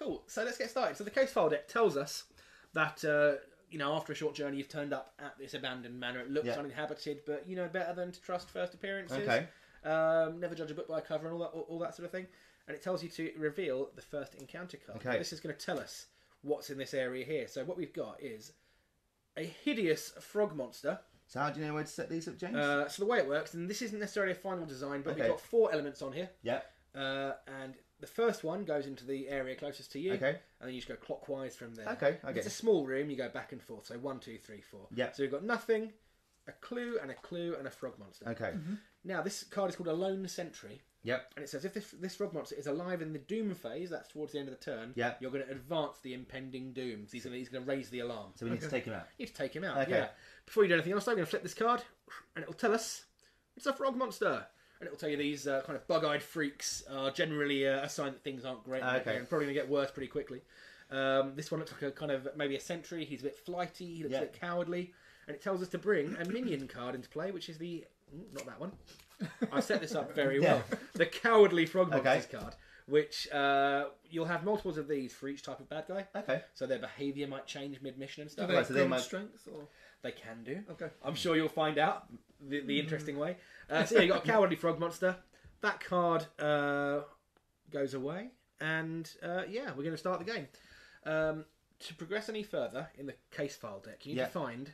Cool. So let's get started. So the case file deck tells us that after a short journey, you've turned up at this abandoned manor. It looks uninhabited, but you know better than to trust first appearances. Okay. Never judge a book by a cover and all that sort of thing. And it tells you to reveal the first encounter card. Okay. This is going to tell us what's in this area here. So what we've got is a hideous frog monster. So how do you know where to set these up, James? So the way it works, and this isn't necessarily a final design, but we've got 4 elements on here. Yeah. And the first one goes into the area closest to you. Okay. And then you just go clockwise from there. Okay. If it's a small room, you go back and forth. So 1, 2, 3, 4. Yeah. So we've got nothing, a clue, and a frog monster. Okay. Now this card is called a lone sentry. Yep. And it says if this frog monster is alive in the doom phase, that's towards the end of the turn, you're going to advance the impending doom. So he's going to raise the alarm. So we need to take him out. You need to take him out, Okay. Before you do anything else, I'm going to flip this card, and it'll tell us it's a frog monster. And it'll tell you these kind of bug-eyed freaks are generally a sign that things aren't great and probably going to get worse pretty quickly. This one looks like a kind of maybe a sentry. He's a bit flighty. He looks a bit cowardly. And it tells us to bring a minion card into play, which is the... not that one. I set this up very well. The Cowardly Frog Monsters card, which you'll have multiples of these for each type of bad guy. Okay. So their behaviour might change mid-mission and stuff. Do they have strength? Or? They can do. Okay. I'm sure you'll find out the interesting way. So you've got a Cowardly Frog Monster. That card goes away. And we're going to start the game. To progress any further in the case file deck, you need to find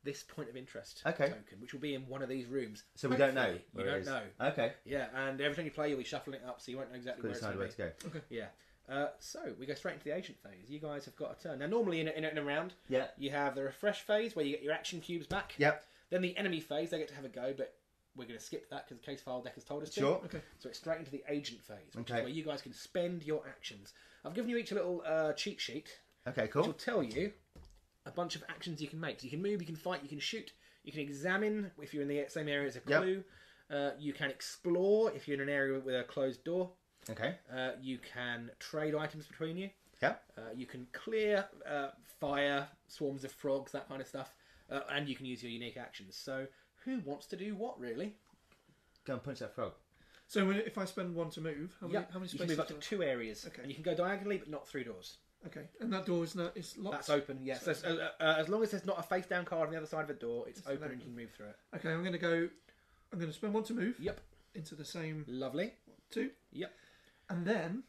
this point of interest token, which will be in one of these rooms. So we don't know. You don't know. Okay. Yeah, and every time you play, you'll be shuffling it up, so you won't know exactly where it's going to go. Okay. Yeah. So we go straight into the agent phase. You guys have got a turn. Now, normally in a round, you have the refresh phase where you get your action cubes back. Yep. Then the enemy phase, they get to have a go, but we're going to skip that because the case file deck has told us to. Sure. Okay. So it's straight into the agent phase, which is where you guys can spend your actions. I've given you each a little cheat sheet. Okay, cool. Which will tell you a bunch of actions you can make. So you can move, you can fight, you can shoot, you can examine if you're in the same area as a clue. You can explore if you're in an area with a closed door. Okay. You can trade items between you. Yeah. You can clear fire, swarms of frogs, that kind of stuff. And you can use your unique actions. So who wants to do what, really? Go and punch that frog. So if I spend 1 to move, how many spaces? You can move up to 2 areas. Okay. And you can go diagonally, but not through doors. Okay, and that door is locked? That's open, yes. So, as long as there's not a face-down card on the other side of the door, it's open and you can move through it. Okay, I'm going to spend 1 to move. Yep. Into the same... Lovely. 2. Yep. And then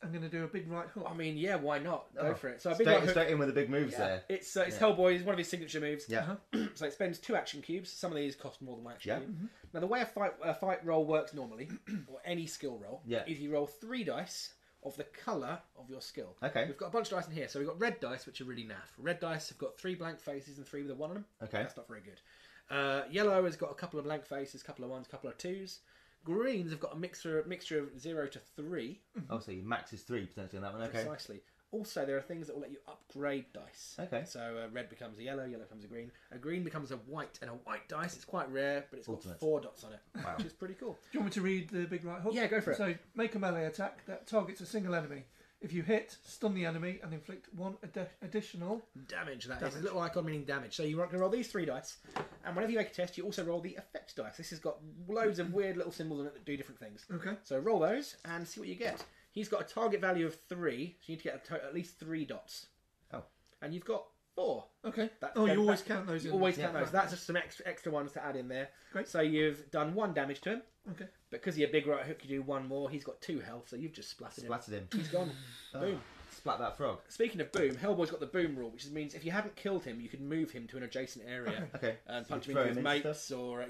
I'm going to do a big right hook. I mean, yeah, why not? Go for it. So a big right hook. Straight in with the big moves there. It's Hellboy, it's one of his signature moves. Yeah. So it spends 2 action cubes. Some of these cost more than 1 action cube. Now, the way a fight roll works normally, or any skill roll, is you roll 3 dice of the colour of your skill. Okay. We've got a bunch of dice in here. So we've got red dice, which are really naff. Red dice have got 3 blank faces and 3 with a 1 on them. Okay. That's not very good. Yellow has got a couple of blank faces, a couple of 1s, a couple of 2s. Greens have got a mixture of 0 to 3. Oh, so your max is 3 potentially on that one. Okay. Precisely. Also, there are things that will let you upgrade dice. Okay. So red becomes a yellow becomes a green becomes a white, and a white dice, it's quite rare, but it's got 4 dots on it, which is pretty cool. Do you want me to read the big right hook? Yeah, go for it. So, make a melee attack that targets a single enemy. If you hit, stun the enemy and inflict 1 additional damage. That is a little icon meaning damage. So you're going to roll these 3 dice, and whenever you make a test, you also roll the effect dice. This has got loads of weird little symbols on it that do different things. Okay. So roll those and see what you get. He's got a target value of 3, so you need to get at least 3 dots. Oh. And you've got 4. Okay. You always count those in. Always count those. That's just some extra ones to add in there. Great. So you've done 1 damage to him. Okay. Because of your big right hook, you do 1 more. He's got 2 health, so you've just splattered him. He's gone. Boom. Splat that frog. Speaking of boom, Hellboy's got the boom rule, which means if you haven't killed him, you can move him to an adjacent area. Okay. And punch him into his mates, or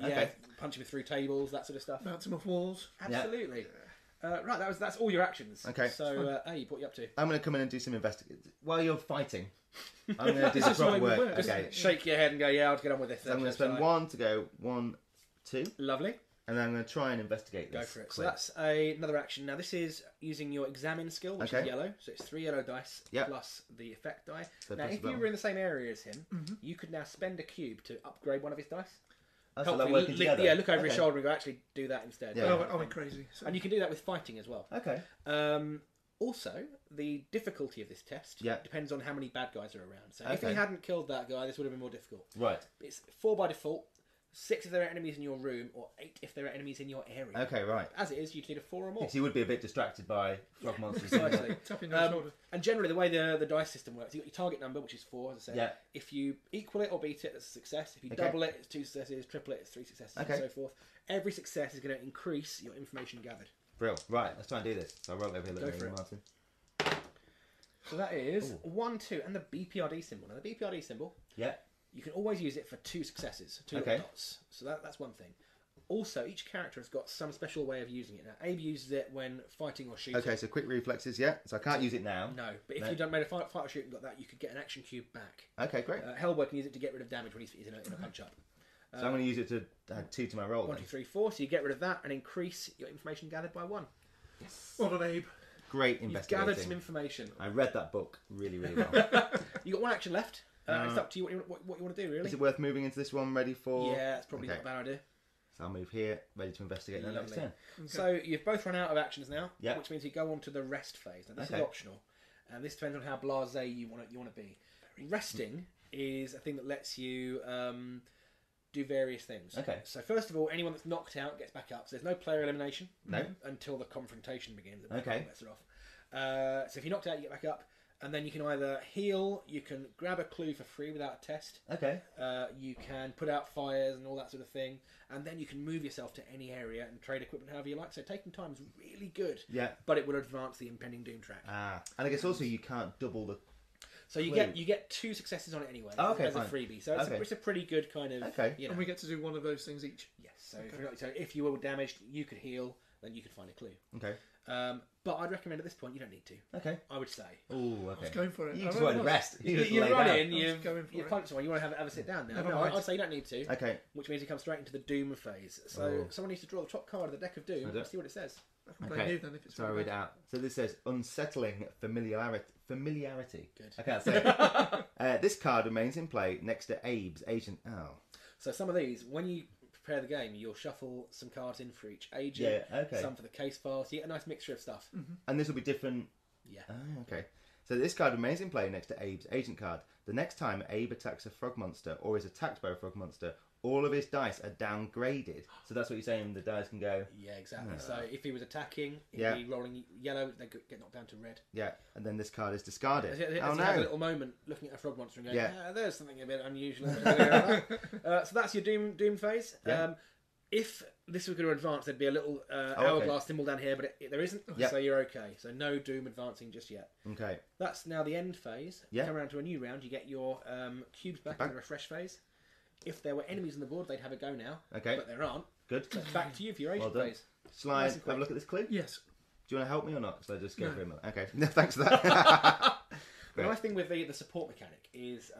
punch him through tables, that sort of stuff. Bounce him off walls. Absolutely. Right, that's all your actions. Okay. So, what are you up to? I'm going to come in and do some investigating. While you're fighting, I'm going to do some proper work. Okay. Shake your head and go, I'll get on with this. So I'm going to spend 1 to go 1, 2. Lovely. And then I'm going to try and investigate this. Go for it. So that's another action. Now, this is using your examine skill, which is yellow. So it's 3 yellow dice plus the effect die. So now, if you were in the same area as him, you could now spend a cube to upgrade one of his dice. Oh, so they're working together. Look over his shoulder and go, actually do that instead. Yeah. I went crazy. So. And you can do that with fighting as well. Okay. Also, the difficulty of this test depends on how many bad guys are around. So if he hadn't killed that guy, this would have been more difficult. Right. It's 4 by default. 6 if there are enemies in your room, or 8 if there are enemies in your area. Okay, right. As it is, you'd need a 4 or more. Yes, you would be a bit distracted by frog monsters. Precisely. Tapping your shoulder. And generally, the way the dice system works, you've got your target number, which is 4, as I said. Yeah. If you equal it or beat it, that's a success. If you double it, it's 2 successes. Triple it, it's 3 successes, and so forth. Every success is going to increase your information gathered. Brilliant. Right, let's try and do this. So I wrote over here, Go for it. Martin. So that is 1, 2, and the BPRD symbol. Now, the BPRD symbol, Yeah. you can always use it for 2 successes, 2 Okay. dots. So that's one thing. Also, each character has got some special way of using it. Now, Abe uses it when fighting or shooting. Okay, so quick reflexes, yeah. So I can't use it now. No, but if you don't made a fight or shoot and got that, you could get an action cube back. Okay, great. Hellboy can use it to get rid of damage when he's in a punch up. So I'm going to use it to add 2 to my roll. 1, 2, 3, 4. So you get rid of that and increase your information gathered by 1. Yes. Well done, Abe. Great You've investigating. gathered some information. I read that book really, really well. You got 1 action left. It's up to you what you want to do, really. Is it worth moving into this one ready for... Yeah, it's probably not a bad idea. So I'll move here, ready to investigate the next turn. Okay. So you've both run out of actions now, Yeah. which means you go on to the rest phase. Now this is optional, and this depends on how blasé you want to be. Resting is a thing that lets you do various things. Okay. So first of all, anyone that's knocked out gets back up. So there's no player elimination. No. Until the confrontation begins. Okay. Lets it off. So if you're knocked out, you get back up. And then you can either heal, you can grab a clue for free without a test. Okay. You can put out fires and all that sort of thing. And then you can move yourself to any area and trade equipment however you like. So taking time is really good. Yeah. But it will advance the impending doom track. And I guess also you can't double the... So you get 2 successes on it anyway as a freebie. So it's a pretty good kind of... You know. And we get to do one of those things each. Yes. So if you were damaged, you could heal, then you could find a clue. Okay. But I'd recommend at this point you don't need to. Okay. I would say. Oh, okay. I was going for it. You just wanted to rest. You run in, you punch someone, you want to have a sit down now. No, I'd say you don't need to. Okay. Which means you come straight into the Doom phase. So someone needs to draw the top card of the deck of Doom and see what it says. I can play you then if it's so I read it out. So this says unsettling familiarity. Good. I can't say it. This card remains in play next to Abe's agent. Oh. So some of these, when you prepare the game, you'll shuffle some cards in for each agent. Yeah, okay. Some for the case file. So you get a nice mixture of stuff. Mm-hmm. And this will be different. Yeah. Oh, okay. So this card remains in play next to Abe's agent card. The next time Abe attacks a frog monster or is attacked by a frog monster, all of his dice are downgraded. So that's what you're saying, the dice can go... Yeah, exactly. So if he was attacking, he'd be rolling yellow, they get knocked down to red. Yeah, and then this card is discarded. As oh, you no. have a little moment looking at a frog monster and going, there's something a bit unusual. So that's your Doom phase. Yeah. If this was going to advance, there'd be a little hourglass symbol down here, but there isn't, so you're okay. So no Doom advancing just yet. Okay. That's now the end phase. Yeah. Come around to a new round, you get your cubes back in the refresh phase. If there were enemies on the board, they'd have a go now. Okay. But there aren't. Good. So back to you for your agent phase. Shall I have a look at this clue? Yes. Do you want to help me or not? Shall I just go for him? Okay. No, thanks for that. The nice thing with the support mechanic is,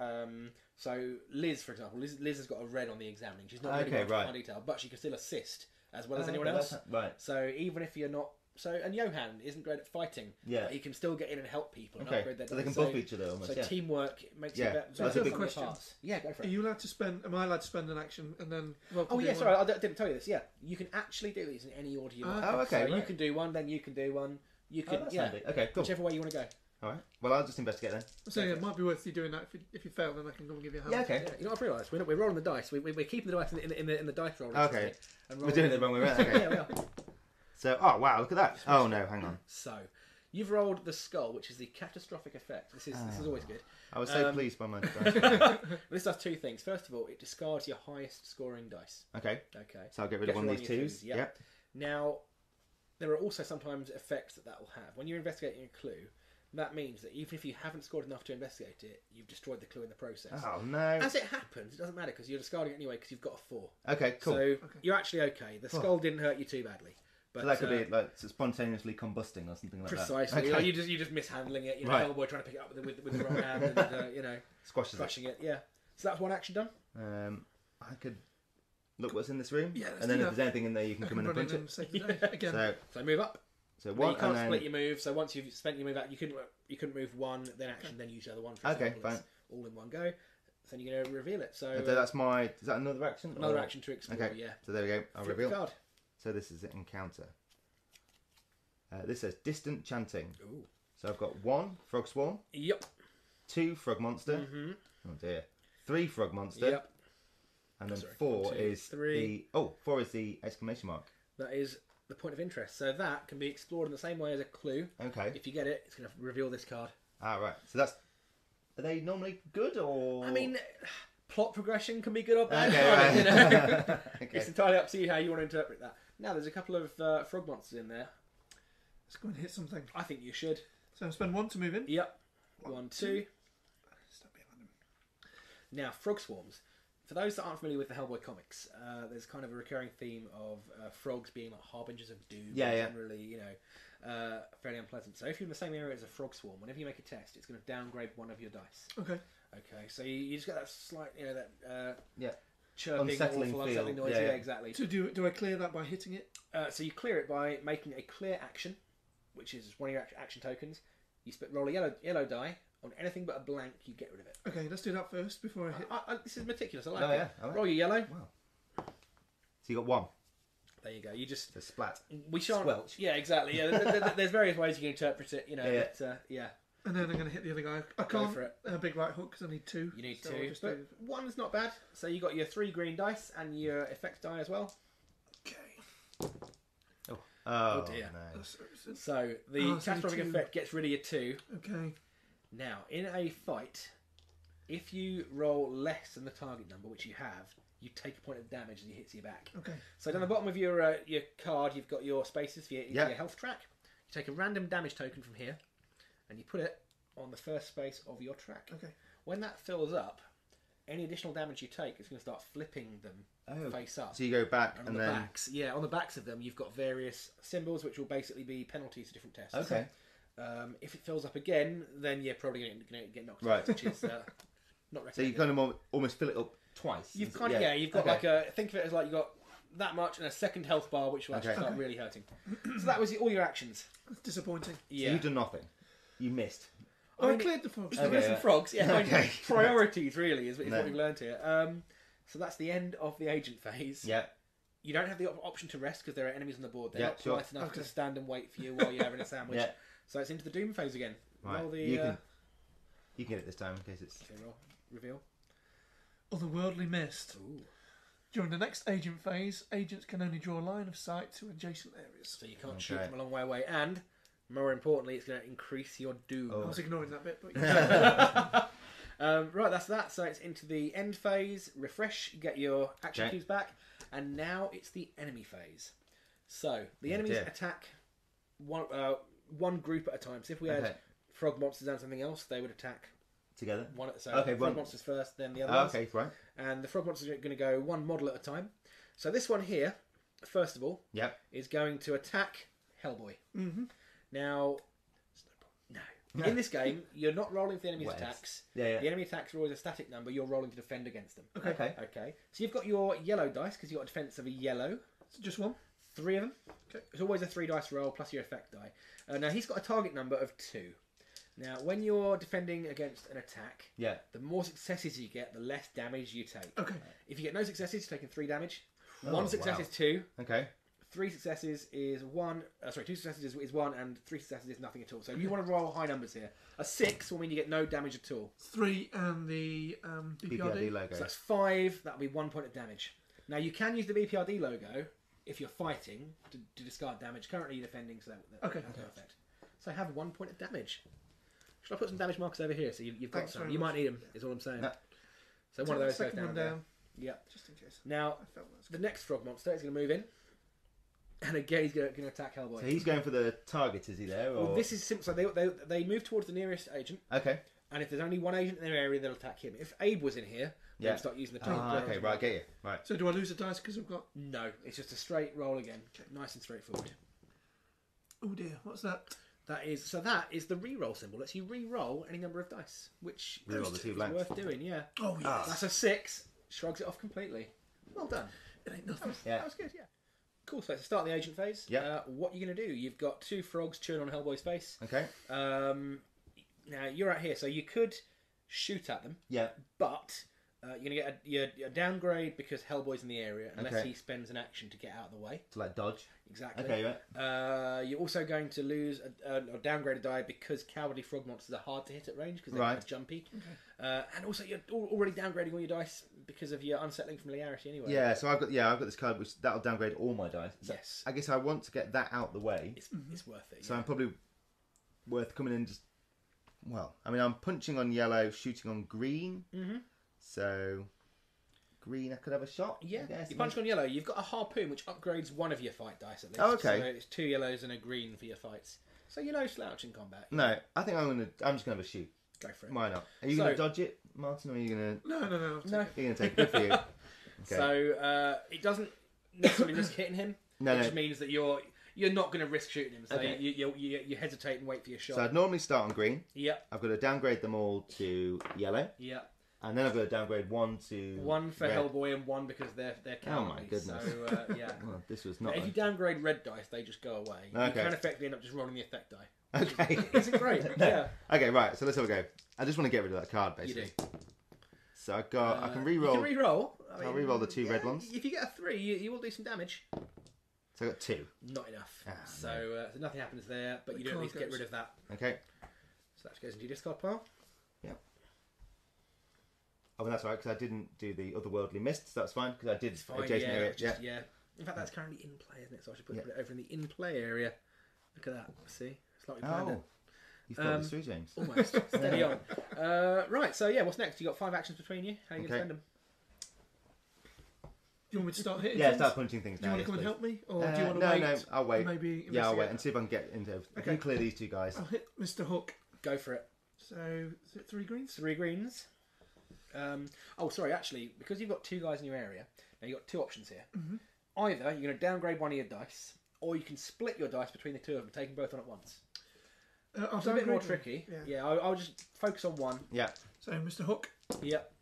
so Liz, for example, Liz has got a red on the examining. She's not really got fine detail, but she can still assist as well as anyone else. Right. So even if you're not... and Johan isn't great at fighting. Yeah. But he can still get in and help people and upgrade their so they can buff each other almost, So teamwork makes you better. So that's a big question. Yeah, go for it. Are you allowed to spend... Am I allowed to spend an action and then... Sorry, I didn't tell you this. Yeah, you can actually do these in any order you want. okay. So you can do one, then you can do one. You can, that's handy. Okay, cool. Whichever way you want to go. All right. Well, I'll just investigate then. So yeah, it might be worth you doing that. If you fail, then I can go and give you a hand. Yeah, okay. Yeah, you know what I've realised? We're rolling the dice. We're keeping the dice in the dice roll. Okay. We're doing it the wrong way around. Okay. Yeah, we are. So, oh wow, look at that. Oh no, hang on. So, you've rolled the skull, which is the catastrophic effect. This is always good. I was so pleased by my dice. This does 2 things. First of all, it discards your highest scoring dice. Okay. Okay. So I'll get rid of one of these twos. Yep. Now, there are also sometimes effects that will have. When you're investigating a clue, that means that even if you haven't scored enough to investigate it, you've destroyed the clue in the process. Oh no. As it happens, it doesn't matter because you're discarding it anyway because you've got a 4. Okay, cool. So you're actually okay. The skull didn't hurt you too badly. But so that could be like spontaneously combusting or something like precisely. that. Precisely. Okay. You're just mishandling it. You know, Hellboy trying to pick it up with the wrong hand and crushing it. Yeah. So that's one action done. I could look what's in this room. Yeah. And then if there's anything in there, you can come in and punch it. Again. So move up. So one, you can't split your move. So once you've spent your move out, you couldn't move one, then action, then use the other one. For example. Fine. All in one go. So then you're going to reveal it. So that's my. Is that another action? Another action to explore. Okay. Yeah. So there we go. I'll Flip reveal. the card. So this is an encounter. This says distant chanting. Ooh. So I've got 1 frog swarm. Yep. 2 frog monster. Mm-hmm. Oh dear. 3 frog monster. Yep. And then 4 1, 2, is 3. the 4 is the exclamation mark. That is the point of interest. So that can be explored in the same way as a clue. Okay. If you get it, it's going to reveal this card. Ah, right. So that's... Are they normally good or...? I mean, plot progression can be good or bad. Okay, right. You know? Okay. It's entirely up to you how you want to interpret that. Now, there's a couple of frog monsters in there. Let's go and hit something. I think you should. So I'll spend 1 to move in. Yep. 1, 2. Stop behind him. Now, frog swarms. For those that aren't familiar with the Hellboy comics, there's kind of a recurring theme of frogs being like harbingers of doom. Yeah. Generally, you know, fairly unpleasant. So if you're in the same area as a frog swarm, whenever you make a test, it's going to downgrade one of your dice. Okay. Okay, so you just get that slight, you know, that chirping, Unsettling awful, feel. unsettling noise. Yeah. Yeah, exactly. So do I clear that by hitting it? So you clear it by making a clear action, which is one of your action tokens. You roll a yellow die. On anything but a blank, you get rid of it. Okay, let's do that first before I hit. This is meticulous. I like Oh, it. yeah, I like Roll your yellow. Wow. So you got 1. There you go. You just The splat. we shan't. Squelch. Yeah, exactly. Yeah, there's various ways you can interpret it. You know. Yeah. But, yeah. And then I'm going to hit the other guy. I Go can't. for it. A big right hook because I need 2. You need So I'll 2, just but do- 1's not bad. So you got your 3 green dice and your effect die as well. Okay. Oh, dear. no. So the Oh, it's only catastrophic 2. effect gets rid of your 2. Okay. Now, in a fight, if you roll less than the target number, which you have, you take a point of damage as he hits you back. Okay. So down the bottom of your card, you've got your spaces for your health track. You take a random damage token from here, and you put it on the first space of your track. Okay. When that fills up, any additional damage you take is going to start flipping them face up. So you go back And and on the then... backs, on the backs of them, you've got various symbols which will basically be penalties to different tests. Okay. If it fills up again, then you're probably going to get knocked Right. out, which is not recommended. So you kind of almost fill it up twice. You've kind of you've got like a think of it as like you've got that much and a second health bar, which will actually start really hurting. So that was all your actions. That's disappointing. So you've done nothing. You missed. I cleared the frogs. There were some frogs. Yeah, Okay. Priorities really is what we've learned here. So that's the end of the agent phase. Yeah. You don't have the option to rest because there are enemies on the board. They're not sure. polite enough to stand and wait for you while you're having a sandwich. Yeah. So it's into the doom phase again. Right. Roll the You can get it this time in case it's... okay, roll reveal. Otherworldly mist. Ooh. During the next agent phase, agents can only draw a line of sight to adjacent areas. So you can't shoot them a long way away, and more importantly, it's going to increase your doom. I was ignoring that bit, but yeah. Right, that's that. So it's into the end phase. Refresh, you get your action Okay. cubes back, and now it's the enemy phase. So the enemies attack one group at a time. So if we had frog monsters and something else, they would attack together. Frog monsters first, then the other ones. Okay, right. And the frog monsters are going to go one model at a time. So this one here, first of all, is going to attack Hellboy. Mm-hmm. Now, no. In this game, you're not rolling for the enemy's attacks. Yeah. The enemy attacks are always a static number. You're rolling to defend against them. Okay. So you've got your yellow dice because you've got a defense of a yellow. So just 1? 3 of them. Okay. It's always a 3 dice roll plus your effect die. Now he's got a target number of 2. Now when you're defending against an attack, the more successes you get, the less damage you take. Okay. If you get no successes, you're taking 3 damage. Oh, 1 success is 2. Okay. 3 successes is 1. 2 successes is 1, and 3 successes is nothing at all. So you want to roll high numbers here. A 6 will mean you get no damage at all. 3 and the BPRD logo. So that's 5. That'll be 1 point of damage. Now you can use the BPRD logo if you're fighting to discard damage. Currently you're defending, so that has no effect. So have 1 point of damage. Should I put some damage markers over here so you've got Thanks some? very You much. might need them. Is all I'm saying. No. So one of those goes second down. one There. down. Yeah. Just in case. Now I felt that's the next frog monster is going to move in, and again he's going to attack Hellboy. So he's going for the target, is he there? Or... Well, this is simple. So they move towards the nearest agent. Okay. And if there's only one agent in their area, they'll attack him. If Abe was in here, they'll start using the target. Okay, right, get you. Right. So do I lose a dice because I've got... No, it's just a straight roll again. Nice and straightforward. Oh dear, what's that? That is the re-roll symbol. Lets you re-roll any number of dice, which Re-roll the 2 blanks. worth doing, yeah. Oh yes. That's a 6. Shrugs it off completely. Well done. It ain't nothing. That was good, yeah. Cool, so let's start the agent phase. Yeah. What are you going to do? You've got 2 frogs chewing on Hellboy's face. Okay. Now, you're out here, so you could shoot at them. Yeah. But You're going to get a downgrade because Hellboy's in the area, unless he spends an action to get out of the way. To like dodge. Exactly. Okay, right. You're also going to lose or downgrade a die because cowardly frog monsters are hard to hit at range because they're kind of jumpy. Okay. And also you're already downgrading all your dice because of your unsettling familiarity anyway. Yeah, so I've got this card which that'll downgrade all my dice. So yes. I guess I want to get that out the way. It's worth it. So I'm probably worth coming in just. Well, I mean, I'm punching on yellow, shooting on green. Mm-hmm. So, green, I could have a shot. Yeah, you punch on yellow. You've got a harpoon, which upgrades one of your fight dice at least. Oh, okay. So it's 2 yellows and a green for your fights. So you're no slouch in combat. No, I think I'm just gonna have a shoot. Go for it. Why not? Are you gonna dodge it, Martin, or are you gonna? No. You're gonna take it. Good for you. Okay. So it doesn't necessarily risk hitting him. No, which means that you're not going to risk shooting him. So you hesitate and wait for your shot. So I'd normally start on green. Yep. I've got to downgrade them all to yellow. Yep. And then I've got to downgrade one to... One for red. Hellboy and one because they're cowardly. Oh my goodness. So, yeah. Well, this was not... If you downgrade red dice, they just go away. Okay. You can effectively end up just rolling the effect die. Okay. Isn't great? Yeah. Okay, right. So let's have a go. I just want to get rid of that card, basically. You do. So I got... I can re-roll... You can re-roll. I'll re-roll the 2 red ones. If you get a 3, you will do some damage. So I got 2. Not enough. Ah, so nothing happens there, but you do at least get rid of that. Okay. So that goes into your discard pile. Yep. Oh, well, that's right, because I didn't do the otherworldly mist, so that's fine, because I did adjacent area. Yeah. In fact, that's currently in play, isn't it? So I should put it over in the in-play area. Look at that. See? Slightly planned it. You've thought this through, James. Almost. Steady on. Right, so yeah, what's next? You got 5 actions between you. How are you going to spend them? Do you want me to start hitting Yeah, things? start punching things Do you now. want to come and help me? Or do you want to no, wait? No, I'll wait. Maybe yeah, I'll wait and see if I can get into... Okay. I can clear these 2 guys. I'll hit Mr. Hook. Go for it. So, is it 3 greens? 3 greens. Sorry, actually, because you've got 2 guys in your area, now you've got 2 options here. Mm-hmm. Either you're going to downgrade one of your dice, or you can split your dice between the 2 of them, taking both on at once. It's a bit more tricky. Yeah, I'll just focus on one. Yeah. So, Mr. Hook. Yep.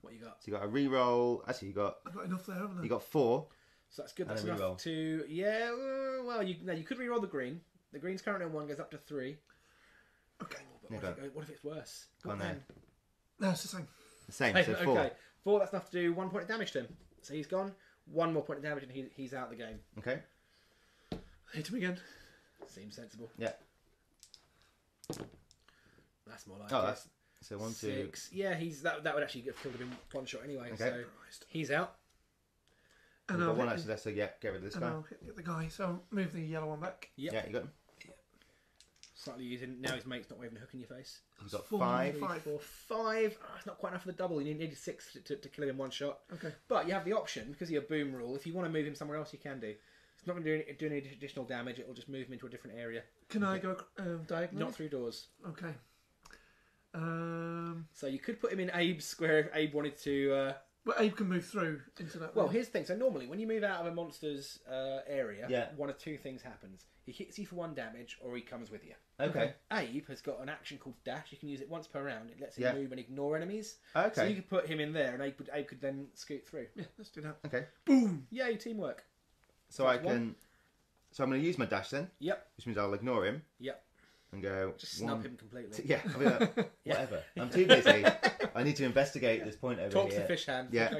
What you got? So you got a re-roll. Actually, I've got enough there, haven't I? You got 4. So that's good. That's enough to... Yeah, well, you could re-roll the green. The green's currently on 1, goes up to 3. Okay. What if it's worse? Go on then. No, it's the same. The same, so 4. Okay, 4, that's enough to do 1 point of damage to him. So he's gone. 1 more point of damage and he's out of the game. Okay. Hit him again. Seems sensible. Yeah. That's more like it. That's... So 1, 2... 6. Yeah, that would actually have killed him in 1 shot anyway. Okay. So he's out. And I've got 1 action left, so yeah, get rid of this guy. I'll hit the guy, so I'll move the yellow one back. Yep. Yeah, you got him. Slightly using... Now his mate's not waving a hook in your face. He's got 5. 4, 5. Oh, it's not quite enough for the double. You needed 6 to kill him in 1 shot. Okay. But you have the option, because of your boom rule, if you want to move him somewhere else, you can do. It's not going to do any additional damage. It will just move him into a different area. Can I go diagonally? Not through doors. Okay. So you could put him in Abe's square if Abe wanted to... Well, Abe can move through into that. Well, here's the thing. So normally, when you move out of a monster's area, 1 of 2 things happens. He hits you for 1 damage, or he comes with you. Okay. Abe has got an action called Dash. You can use it once per round. It lets him move and ignore enemies. Okay. So you could put him in there, and Abe could then scoot through. Yeah, let's do that. Okay. Boom! Yay, teamwork. So I can... So I'm going to use my dash then. Yep. Which means I'll ignore him. Yep. And go... Just snub him completely. Yeah, I'll be like, whatever. I'm too busy. I need to investigate this point over Talk here. to the fish hand. Yeah.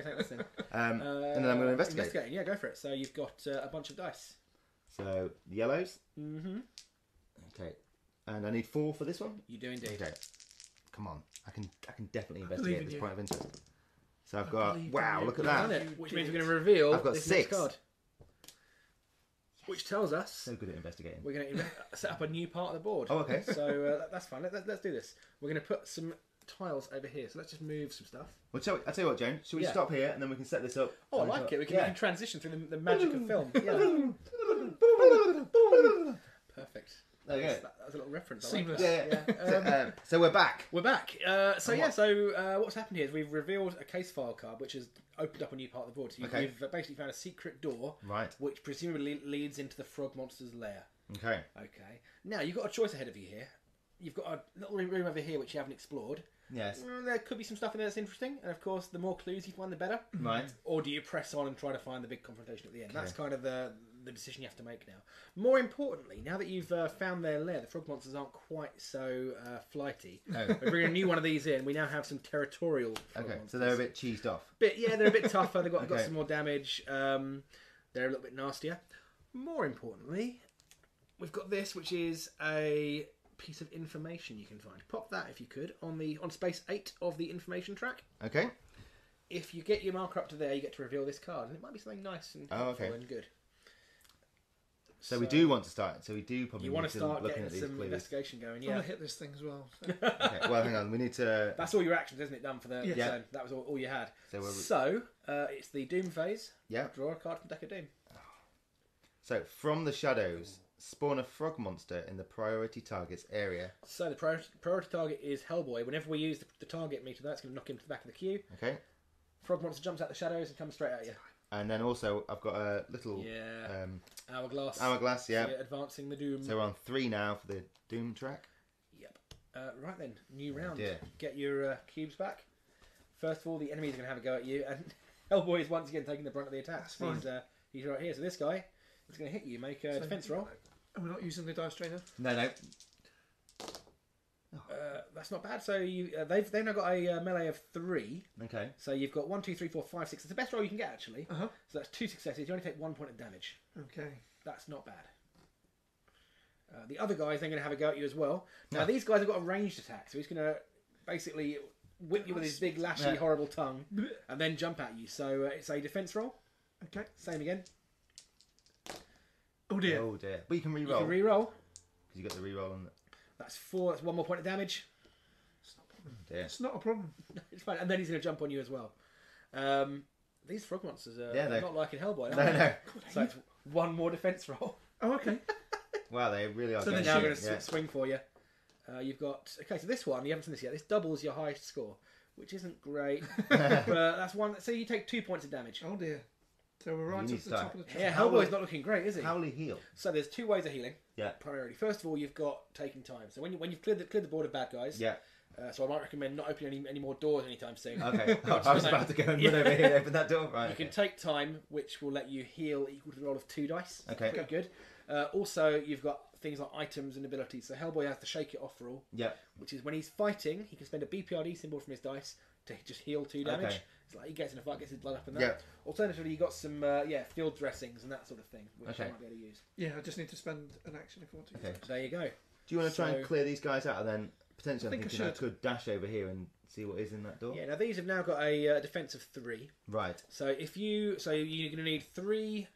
And then I'm going to investigate. Yeah, go for it. So you've got a bunch of dice. So, yellows. Mm-hmm. Okay. And I need 4 for this one? You do indeed. Okay. Come on. I can definitely investigate this point of interest. So I've got... believe Wow, in look you. at that. Which means we're going to reveal I've got this 6. next card. Which tells us So good at investigating. we're going to set up a new part of the board. Oh, okay. So that's fine. Let's do this. We're going to put some tiles over here. So let's just move some stuff. Well, I'll tell you what, James. Shall we stop here and then we can set this up? Oh, I like it. We can transition through the magic of film. Yeah. Perfect. There you go. That was a little reference. Seamless. Yeah. So we're back. We're back. What's happened here is we've revealed a case file card which has opened up a new part of the board. So you've basically found a secret door, Right. which presumably leads into the frog monster's lair. Okay. Okay. Now you've got a choice ahead of you here. You've got a little room over here which you haven't explored. Yes. There could be some stuff in there that's interesting, and of course, the more clues you find, the better. Right. Or do you press on and try to find the big confrontation at the end? Okay. That's kind of the the decision you have to make now. More importantly, now that you've found their lair, the frog monsters aren't quite so flighty. No. We're bringing a new one of these in. We now have some territorial frog monsters. So they're a bit cheesed off. They're a bit tougher. They've got some more damage. They're a little bit nastier. More importantly, we've got this, which is a piece of information you can find. Pop that, if you could, on space 8 of the information track. Okay. If you get your marker up to there, you get to reveal this card, and it might be something nice and helpful and good. So we do want to start. So we do probably. You want to start looking getting at these some clues. investigation going. I Yeah. want to hit this thing as well. So. Okay. Well, hang on. We need to. That's all your actions, isn't it? Done for the turn. That was all you had. So it's the Doom phase. Yeah. Draw a card from deck of Doom. So from the shadows, spawn a frog monster in the priority target's area. So the priority target is Hellboy. Whenever we use the target meter, that's going to knock him to the back of the queue. Okay. Frog monster jumps out the shadows and comes straight at you. And then also I've got a little Hourglass. Hourglass, yeah. So you're advancing the Doom. So we're on 3 now for the Doom track. Yep. Right then, new round. dear. Get your cubes back. First of all, the enemies are going to have a go at you, and Hellboy is once again taking the brunt of the attacks. He's right here. So this guy is going to hit you. Make a defense roll. And we're not using the dice trainer? No. That's not bad. So they've now got a melee of 3. Okay. So you've got 1, 2, 3, 4, 5, 6. It's the best roll you can get actually. Uh-huh. So that's 2 successes. You only take 1 point of damage. Okay. That's not bad. The other guy's then going to have a go at you as well. Now these guys have got a ranged attack, so he's going to basically whip you with his big lashy horrible tongue and then jump at you. So it's a defense roll. Okay. Same again. Oh dear. Oh dear. But you can You re-roll. can re-roll. Because you got the re-roll on it. That's 4. That's 1 more point of damage. Dear. It's not a problem. It's fine. And then he's going to jump on you as well. These frog monsters are not like in Hellboy. No. So it's 1 more defense roll. Oh, okay. Wow, they really are. So going Now I'm to going to swing for you. You've got... Okay, so this one, you haven't seen this yet. This doubles your highest score, which isn't great. But that's 1... So you take 2 points of damage. Oh dear. So we're right up to the top of the chart. Yeah, Hellboy's not looking great, is he? How will he heal? So there's 2 ways of healing. Yeah. Priority. First of all, you've got taking time. So when you've cleared the board of bad guys. Yeah. So I might recommend not opening any more doors anytime soon. Okay. I was about to go and run over here and open that door. Right. You can take time, which will let you heal equal to the roll of 2 dice. Okay. Pretty good. Also, you've got things like items and abilities. So Hellboy has the shake it off rule. Yeah. Which is when he's fighting, he can spend a BPRD symbol from his dice to just heal 2 damage. Okay. It's like he gets in a fight, gets his blood up and that. Yeah. Alternatively, you got some field dressings and that sort of thing, which I might be able to use. Yeah, I just need to spend an action if I want to. Okay. There you go. Do you want to try and clear these guys out and then potentially I think I I could dash over here and see what is in that door? Yeah. Now these have now got a defense of 3. Right. So you're going to need 3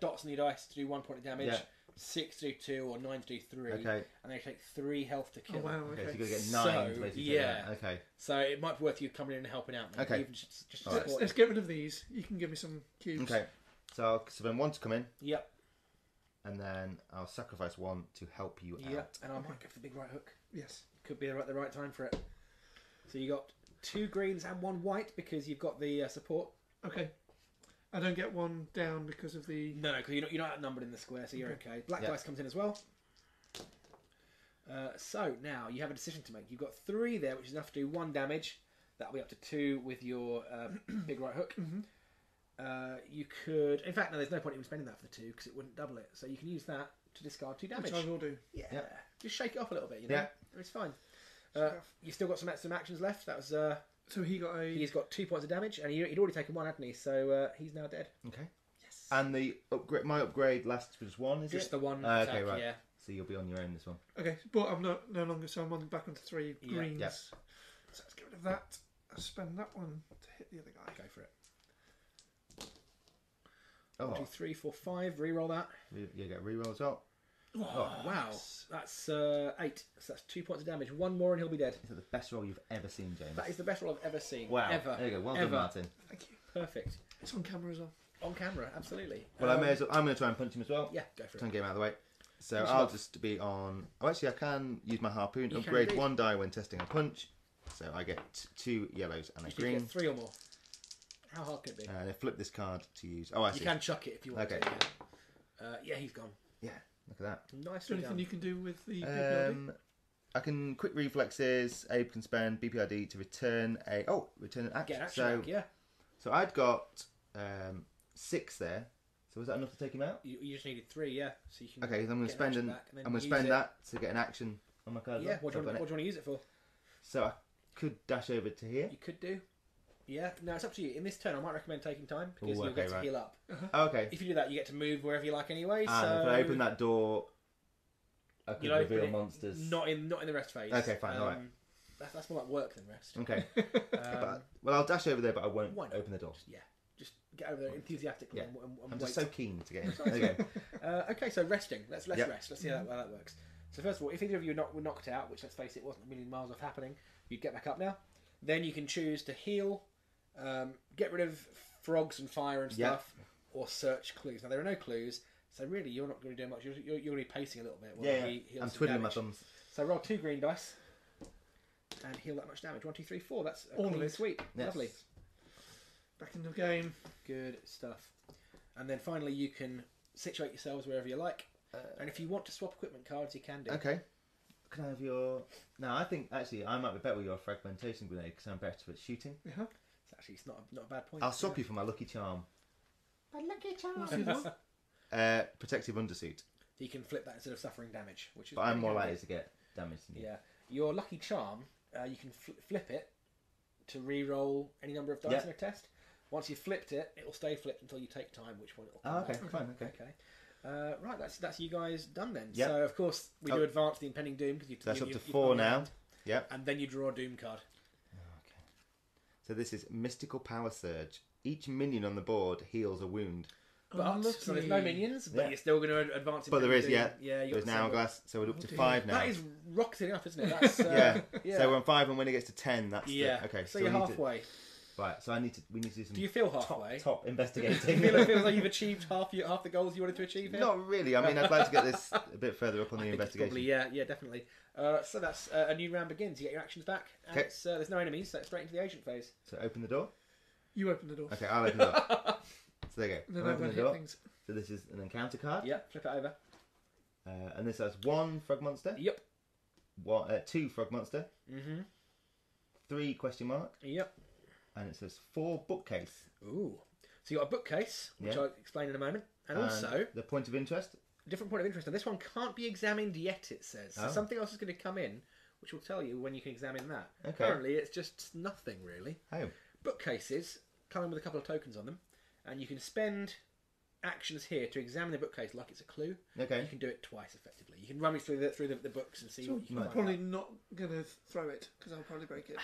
dots on your dice to do 1 point of damage. Yeah. 6 to do 2 or 9 to do 3. Okay. And they take 3 health to kill. Oh wow. Okay, Okay. so you're going to get 9 So, basically. yeah. Okay. So it might be worth you coming in and helping out. Maybe. Okay. Even just All right. support. Let's get rid of these. You can give me some cubes. Okay. So then 1 to come in. Yep. And then I'll sacrifice 1 to help you Yep. out. And I might go for the big right hook. Yes. Could be the right time for it. So you got 2 greens and 1 white because you've got the support. Okay. I don't get 1 down because of the... No, because you're not outnumbered in the square, so you're okay. Black dice comes in as well. So now you have a decision to make. You've got 3 there, which is enough to do 1 damage. That'll be up to 2 with your big right hook. Mm-hmm. You could... In fact, no, there's no point in spending that for the 2 because it wouldn't double it. So you can use that to discard 2 damage. Which I will do. Yeah. Yep. Just shake it off a little bit, you know? Yeah. It's fine. You've still got some actions left. That was... So he got a... He's got 2 points of damage, and he'd already taken 1, hadn't he? So he's now dead. Okay. Yes. And the upgrade, my upgrade lasts for just 1, is Just it? the 1 Okay, attack, right. yeah. So you'll be on your own this one. Okay, but I'm no longer, so I'm on back onto 3 Yeah. greens. Yep. So let's get rid of that. I'll spend that one to hit the other guy. Go for it. Oh. 1, 2, 3, 4, 5. Reroll that. You get a reroll as well. Oh, wow. That's 8. So that's 2 points of damage. 1 more and he'll be dead. Is that the best roll you've ever seen, James? That is the best roll I've ever seen. Wow. Ever. There you go. Well Ever. done, Martin. Thank you. Perfect. It's on camera as well. On camera, absolutely. Well, I'm going to try and punch him as well. Yeah, go for Try and it. get him out of the way. So Punch him I'll off. just be on... Oh, actually, I can use my harpoon. You can Upgrade indeed. 1 die when testing a punch. So I get 2 yellows and a You can green. get 3 or more. How hard can it be? And I flip this card to use... Oh, I see. You can chuck it if you want Okay. to. Yeah, he's gone. Yeah, look at Is Nicely there anything done. you can do with the that. BPRD? I can quick reflexes. Abe can spend BPRD to return a... Oh, return an action. Get an action back, yeah. So I'd got 6 there. So was that enough to take him out? You just needed 3, yeah. So you can. Okay, so I'm going to spend that to get an action on my card. Yeah. What do you want to use it for? So I could dash over to here. You could do. Yeah. No, it's up to you. In this turn, I might recommend taking time because Ooh, you'll get to right. heal up. Oh, okay. If you do that, you get to move wherever you like anyway. And so if I open that door, I could reveal monsters. Not in the rest phase. Okay, fine. All right. That's more like work than rest. Okay. Well, I'll dash over there, but I won't open the door. Just get over there enthusiastically. Yeah. And I'm wait. just so keen to get in. Okay. Okay, so resting. Let's rest. Let's see how that works. So first of all, if either of you were knocked out, which let's face it wasn't a million miles off happening, you'd get back up now. Then you can choose to heal, get rid of frogs and fire and stuff, or search clues. Now there are no clues, so really you're not going to do much. You're going to be pacing a little bit. While he heals I'm twiddling damage. my thumbs. So roll 2 green dice and heal that much damage. 1, 2, 3, 4. That's a all of clean it. sweep. Yes. Lovely. Back in the game. Good stuff. And then finally you can situate yourselves wherever you like. And if you want to swap equipment cards, you can do. Okay. Can I have your... No, I think actually I might be better with your fragmentation grenade because I'm better at shooting. Yeah. It's not a bad point. I'll swap you for my lucky charm. My lucky charm. What's the other one? Protective undersuit. So you can flip that instead of suffering damage, which is. But I'm more handy. likely to get damage than you. Yeah, your lucky charm, you can flip it to re-roll any number of dice in a test. Once you've flipped it, it will stay flipped until you take time, which point it will come Oh, okay, back. fine, okay. Right, that's you guys done then. Yep. So of course we do advance the impending doom because That's up to 4 now. Yep. And then you draw a doom card. Okay. So this is Mystical Power Surge. Each minion on the board heals a wound. But so there's no minions, but you're still going to advance. But there is, doom. Yeah. There's an hourglass, so we're up to 5 now. That is rocketing up, isn't it? That's, yeah. So we're on 5, and when it gets to 10, that's okay. So you're halfway. Right. So we need to do some. Do you feel halfway? Top investigating. It feels like you've achieved half the goals you wanted to achieve here? Not really. I mean, I'd like to get this a bit further up on the investigation. Probably, yeah, definitely. So that's a new round begins. You get your actions back. And there's no enemies, so it's straight into the agent phase. So open the door. You open the door. Okay, I'll open the door. So there you go. Then I'll open the door. things. So this is an encounter card. Yeah, flip it over. And this has 1 frog monster. Yep. 2 frog monster. 3 question mark. Yep. And it says 4 bookcase. Ooh. So you got a bookcase, which I'll explain in a moment, and also the point of interest. a different point of interest. And this one can't be examined yet. It says so something else is going to come in, which will tell you when you can examine that. Okay. Currently, it's just nothing really. Oh. Bookcases come in with a couple of tokens on them, and you can spend actions here to examine the bookcase like it's a clue. Okay. You can do it twice effectively. You can rummage through the books and see what you can I'm find probably out. not going to throw it because I'll probably break it.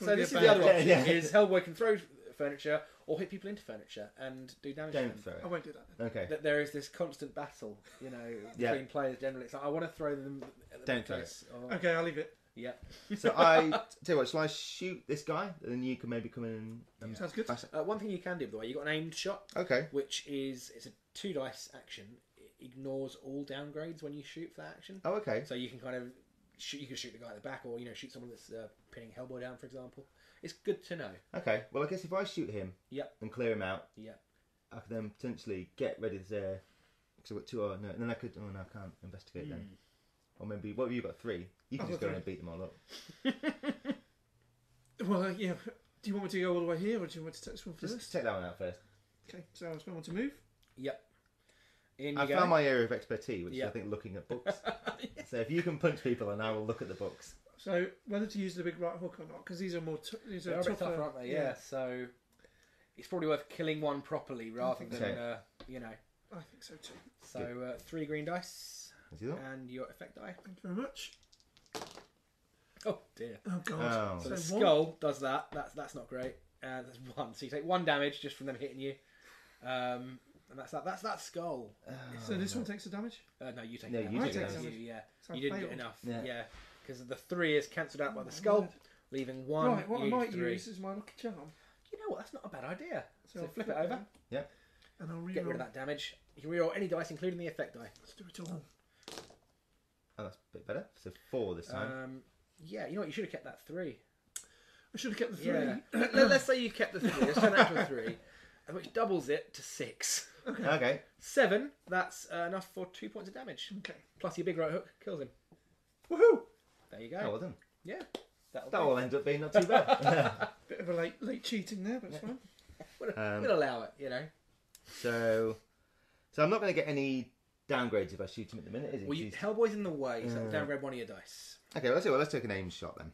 So this is bad the other idea. option: Yeah. is Hellboy can throw furniture or hit people into furniture and do damage. to them. Don't throw I it. won't do that then. Okay. That there is this constant battle, between players generally. It's like I want to throw them. At the Don't throw bookcase, or- Okay, I'll leave it. Yeah. So I tell you what, shall I shoot this guy? And then you can maybe come in and Sounds good. bash it. One thing you can do, by the way, you got an aimed shot, Okay. which is it's a 2 dice action. It ignores all downgrades when you shoot for that action. Oh, okay. So you can kind of shoot. You can shoot the guy at the back, or shoot someone that's pinning Hellboy down, for example. It's good to know. Okay. Well, I guess if I shoot him Yep. and clear him out, Yep. I could then potentially get ready to say, because I've got 2 no, and then I could, oh no, I can't investigate then. Or maybe, what have you got, 3? You can I've just got go in and beat them all up. Well, yeah. Do you want me to go all the way here, or do you want me to take this one first? Just take that one out first. Okay, so I spend one to move. Yep. In I you go. found my area of expertise, which is, Yeah. I think, looking at books. So if you can punch people, and I will look at the books. So whether to use the big right hook or not, because these are more these They're are a bit tougher, tougher, aren't they? Yeah. So it's probably worth killing one properly rather than Okay. I think so too. So 3 green dice Is he up? and your effect die. Thank you very much. Oh dear. Oh god. Oh. So the So one. skull does that. That's not great. That's 1. So you take 1 damage just from them hitting you. And that's that. That's that skull. So this one takes the damage. No, you take No, damage. you take That's damage. you, yeah. So I You didn't get failed. enough. Yeah. Yeah. Because the 3 is cancelled out by the Oh, skull, right. leaving 1. Right, what I use might 3. use is my lucky charm. You know what? That's not a bad idea. So I'll flip it over. Yeah. And I'll Get rid of reroll. that damage. You can reroll any dice, including the effect die. Let's do it all. Oh, that's a bit better. So 4 this time. Yeah, you know what? You should have kept that 3. I should have kept the 3. Yeah. Let's say you kept the 3. Let's turn that to a 3, which doubles it to 6. Okay. 7. That's enough for 2 points of damage. Okay. Plus your big right hook kills him. Woohoo! There you go. Oh, well done. Yeah. That will end up being not too bad. Bit of a late cheating there, but it's fine. We'll allow it, So So I'm not going to get any downgrades if I shoot him at the minute, is he? Well, Hellboy's in the way, so downgrade one of your dice. Okay, let's take an aim shot then.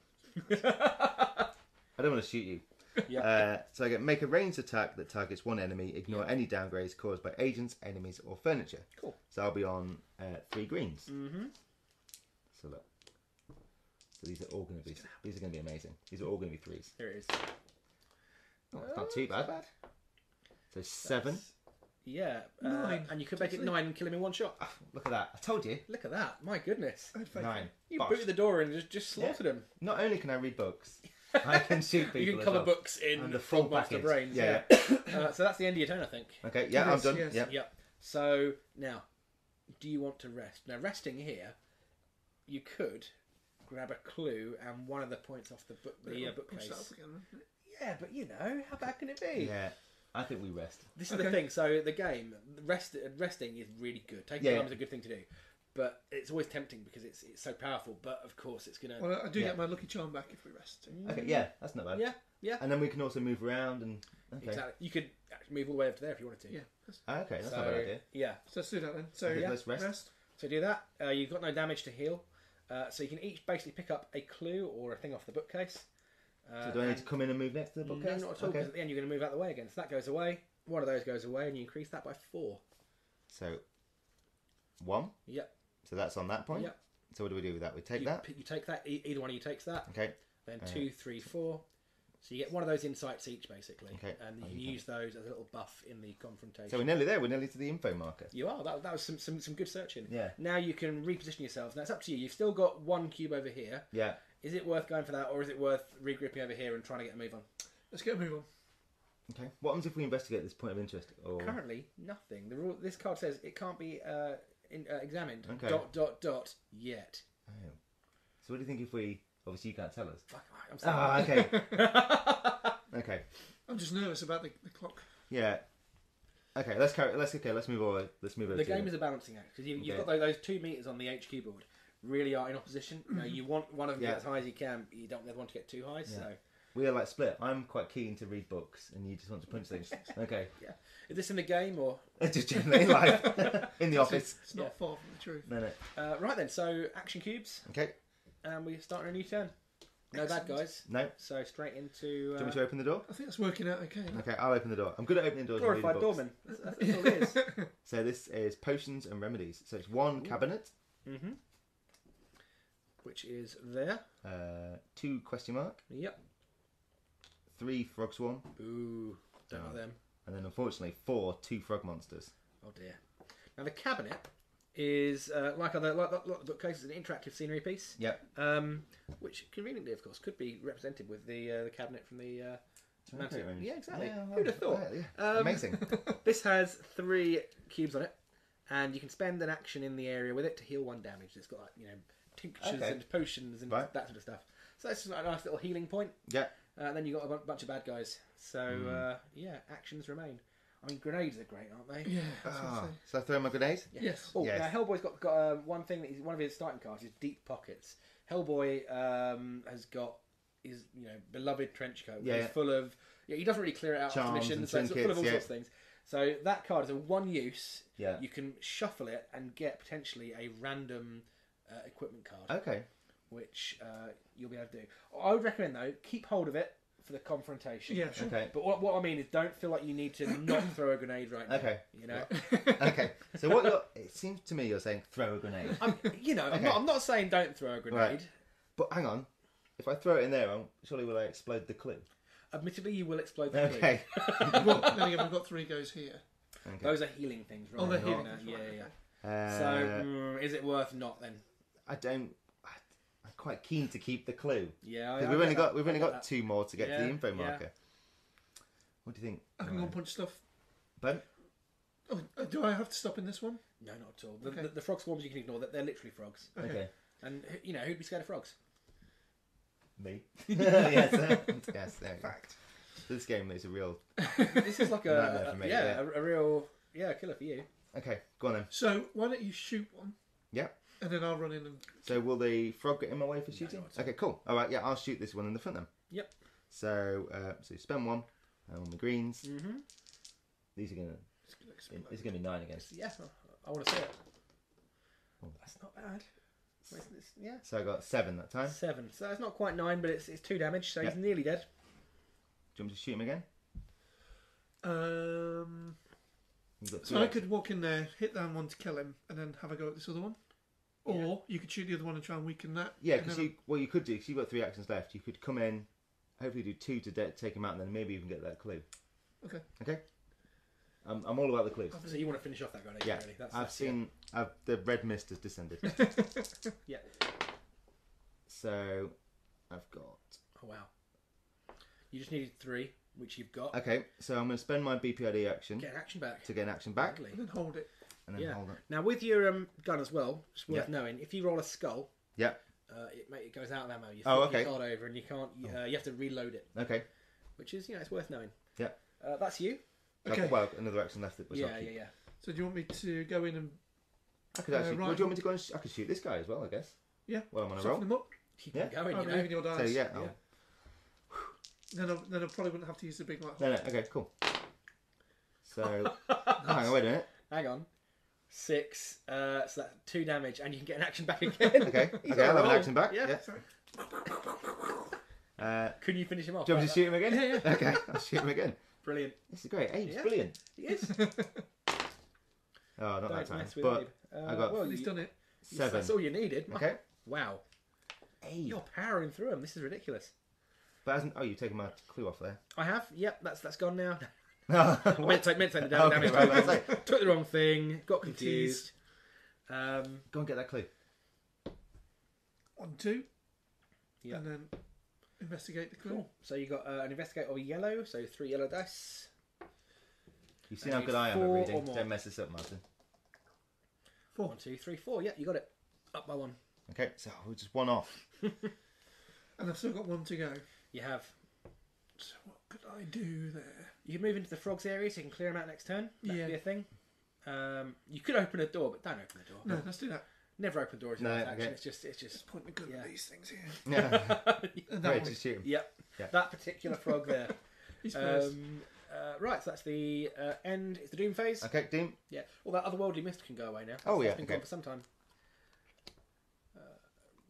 I don't want to shoot you. Yeah. So I get make a ranged attack that targets one enemy. Ignore any downgrades caused by agents, enemies, or furniture. Cool. So I'll be on 3 greens. Mm-hmm. So look. So these are all going to be amazing. These are all going to be 3s. Here it is. Oh, it's not too bad. So 7. Yeah. 9. And you could make it 9 and kill him in one shot. Look at that. I told you. Look at that. My goodness. 9. You Bosh. booted the door in and just slaughtered him. Not only can I read books, I can shoot people. You can as cover well. books in And the full Frog Monster package. Brains. Yeah. So that's the end of your turn, I think. Okay, yeah, I'm Yes, done. yes. Yep. Yep. So now, do you want to rest? Now, resting here, you could grab a clue and one of the points off the bookcase. Yeah, but how bad can it be? Yeah, I think we rest. This is the thing. So the game, resting is really good. Taking time is a good thing to do, but it's always tempting because it's so powerful. But of course, it's gonna. Well, I do get my lucky charm back if we rest. Okay, yeah, that's not bad. Yeah. And then we can also move around and. Okay. Exactly. You could actually move all the way up to there if you wanted to. Yeah. Okay, that's not a bad idea. Yeah. So let's do that then. So Okay, let's rest. So do that. You've got no damage to heal. So you can each basically pick up a clue or a thing off the bookcase. So do I need to come in and move next to the bookcase? No, not at all, because at the end you're going to move out the way again. So that goes away. One of those goes away, and you increase that by 4. So 1. Yep. So that's on that point. Yep. So what do we do with that? We take that. You take that. Either one of you takes that. Okay. Then 2, 3, 4. So you get one of those insights each, basically. Okay. And you can use those as a little buff in the confrontation. So we're nearly there. We're nearly to the info marker. You are. That was some good searching. Yeah. Now you can reposition yourselves. Now it's up to you. You've still got 1 cube over here. Yeah. Is it worth going for that, or is it worth regrouping over here and trying to get a move on? let's get a move on. Okay. What happens if we investigate this point of interest? Or... Currently, nothing. The rule. This card says it can't be examined. Okay. ... Yet. Oh. So what do you think if we... Obviously you can't tell us. Fuck, I'm sorry. Okay. Okay. I'm just nervous about the clock. Yeah. Okay. Let's move over. Let's move over. The game is a balancing act because you've got those 2 meters on the HQ board. Really are in opposition. You know, you want one of them to get as high as you can. But you don't want to get too high. So we are like split. I'm quite keen to read books, and you just want to punch things. Okay. Yeah. Is this in the game or just generally in life, in the office? It's not far from the truth. No. right then? So action cubes. Okay. And we start a new turn. No bad guys. No. So straight into. Do you want me to open the door? I think that's working out okay. Okay, I'll open the door. I'm good at opening doors. Glorified and reading books. doorman. That's all it is. So this is potions and remedies. So it's 1 cabinet. Mm-hmm. Which is there. 2 question mark. Yep. 3 frog swarm. Ooh, don't like them. And then unfortunately 4 2 frog monsters. Oh dear. Now the cabinet is like the bookcase, is an interactive scenery piece. Yep. Which conveniently, of course, could be represented with the cabinet from the Mantic. Range. Yeah, exactly. Yeah, Who'd have thought? Yeah. Amazing. This has 3 cubes on it, and you can spend an action in the area with it to heal 1 damage. It's got tinctures and potions and that sort of stuff. So that's just a nice little healing point. Yeah. And then you've got a bunch of bad guys. So actions remain. I mean, grenades are great, aren't they? Yeah. So I throw my grenade? Yeah. Yes. Oh, yes. now Hellboy's got one thing that one of his starting cards is deep pockets. Hellboy has got his beloved trench coat. Yeah. He's full of. Yeah, he doesn't really clear it out after missions, so it's full of all sorts of things. So that card is a 1 use. Yeah. You can shuffle it and get potentially a random equipment card. Okay. Which you'll be able to do. I would recommend though, keep hold of it for the confrontation. Yeah, sure. Okay. But what I mean is, don't feel like you need to not throw a grenade right now. Okay. Okay. So it seems to me you're saying throw a grenade. I'm not saying don't throw a grenade. Right. But hang on. If I throw it in there, surely will I explode the clue? Admittedly, you will explode the clue. Okay. Well, then again, we've got 3 goes here. Okay. Those are healing things, right? Oh, they're healing now. things, right, Yeah. So, is it worth not then? I'm quite keen to keep the clue. Yeah. Because we've only got 2 more to get to the info marker. What do you think? I can go and punch stuff. Ben? Oh, do I have to stop in this one? No, not at all. Okay. The frog swarms you can ignore. They're literally frogs. Okay. And who'd be scared of frogs? Me. Yes. There. Fact. This game is a real. This is like Nightmare for me, a real killer for you. Okay, go on then. So why don't you shoot one? Yeah. And then I'll run in and. So will the frog get in my way for shooting? No, Okay, cool. All right, yeah, I'll shoot this one in the front then. Yep. So spend 1 on the greens. Mm-hmm. These are gonna It's going to be 9 again. Yeah, I want to see it. That's not bad. Yeah. So I got 7 that time. 7. So that's not quite 9, but it's 2 damage, so he's nearly dead. Do you want me to shoot him again? So I could walk in there, hit that one to kill him, and then have a go at this other one. Or you could shoot the other one and try and weaken that. Yeah, because you could do, because you've got 3 actions left, you could come in, hopefully do 2 to take him out, and then maybe even get that clue. Okay. Okay? I'm all about the clues. So you want to finish off that grenade, really? The red mist has descended. Yeah. So, I've got... Oh, wow. You just needed 3, which you've got. Okay, so I'm going to spend my BPRD action. Get an action back. To get an action back. And then hold it. And then hold it. Now, with your gun as well, it's worth knowing, if you roll a skull... Yeah. It goes out of ammo. You flip your card over and you can't. You have to reload it. Okay. Which is, it's worth knowing. Yeah. That's you. Okay. Well, another action left. Yeah. So do you want me to go in and? I could actually. Well, do you want me to go and? I could shoot this guy as well, I guess. Yeah. Well, I'm on a Soften roll. him up. Keep him going. I'm leaving your dice. So Then I probably wouldn't have to use the big light. No. Okay. Cool. So, hang on. Wait a minute. Hang on. 6. So that's 2 damage, and you can get an action back again. Okay. I'll have an action back. Yeah. Can you finish him off? Do you want me to shoot him again? Yeah. Okay. I'll shoot him again. Brilliant. This is great. Abe's brilliant. He is. Not that time. Mess with But Abe. I got. Well, he's done it. 7. That's all you needed. Okay. Wow. Abe. You're powering through them. This is ridiculous. But hasn't? Oh, you've taken my clue off there. I have. Yep. That's gone now. I meant to take the damage. Okay. Took the wrong thing. Got confused. Go and get that clue. 1, 2. Yeah. And then investigate the clue. Cool. So you got an investigate of yellow. So 3 yellow dice. You've seen how good I am at reading. Don't mess this up, Martin. 4. 1, 2, 3, 4. Yeah, you got it. Up by 1. Okay, so we're just 1 off. And I've still got 1 to go. You have. So what could I do there? You can move into the frogs area, so you can clear them out next turn. That could be a thing. You could open a door, but don't open the door. No, let's do that. Never open doors in that action. It's just point the gun at these things here. Yeah. Great to shoot him. Yep. That particular frog there. He's first. Right, so that's the end. It's the Doom phase. Okay, Doom. Yeah. All that otherworldly mist can go away now. Oh, yeah. It's been gone for some time.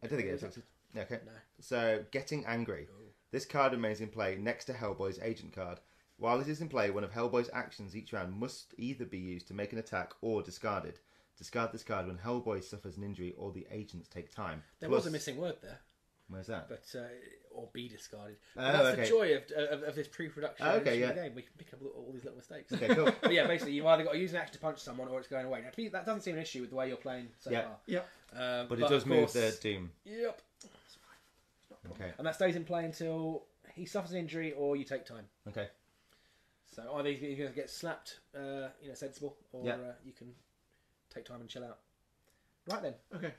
I don't think it affected. Yeah, okay. No. So, Getting Angry. Ooh. This card remains in play next to Hellboy's agent card. While it is in play, one of Hellboy's actions each round must either be used to make an attack or discarded. Discard this card when Hellboy suffers an injury or the agents take time. There was a missing word there. Where's that? But or be discarded. That's the joy of this pre-production game. We can pick up all these little mistakes. Okay, cool. But yeah, basically you've either got to use an action to punch someone or it's going away. Now, that doesn't seem an issue with the way you're playing so far. Yep. But it does move the Doom. Yep. Okay. And that stays in play until he suffers an injury or you take time. Okay. So either you're going to get slapped, sensible, or you can take time and chill out. Right then. Okay.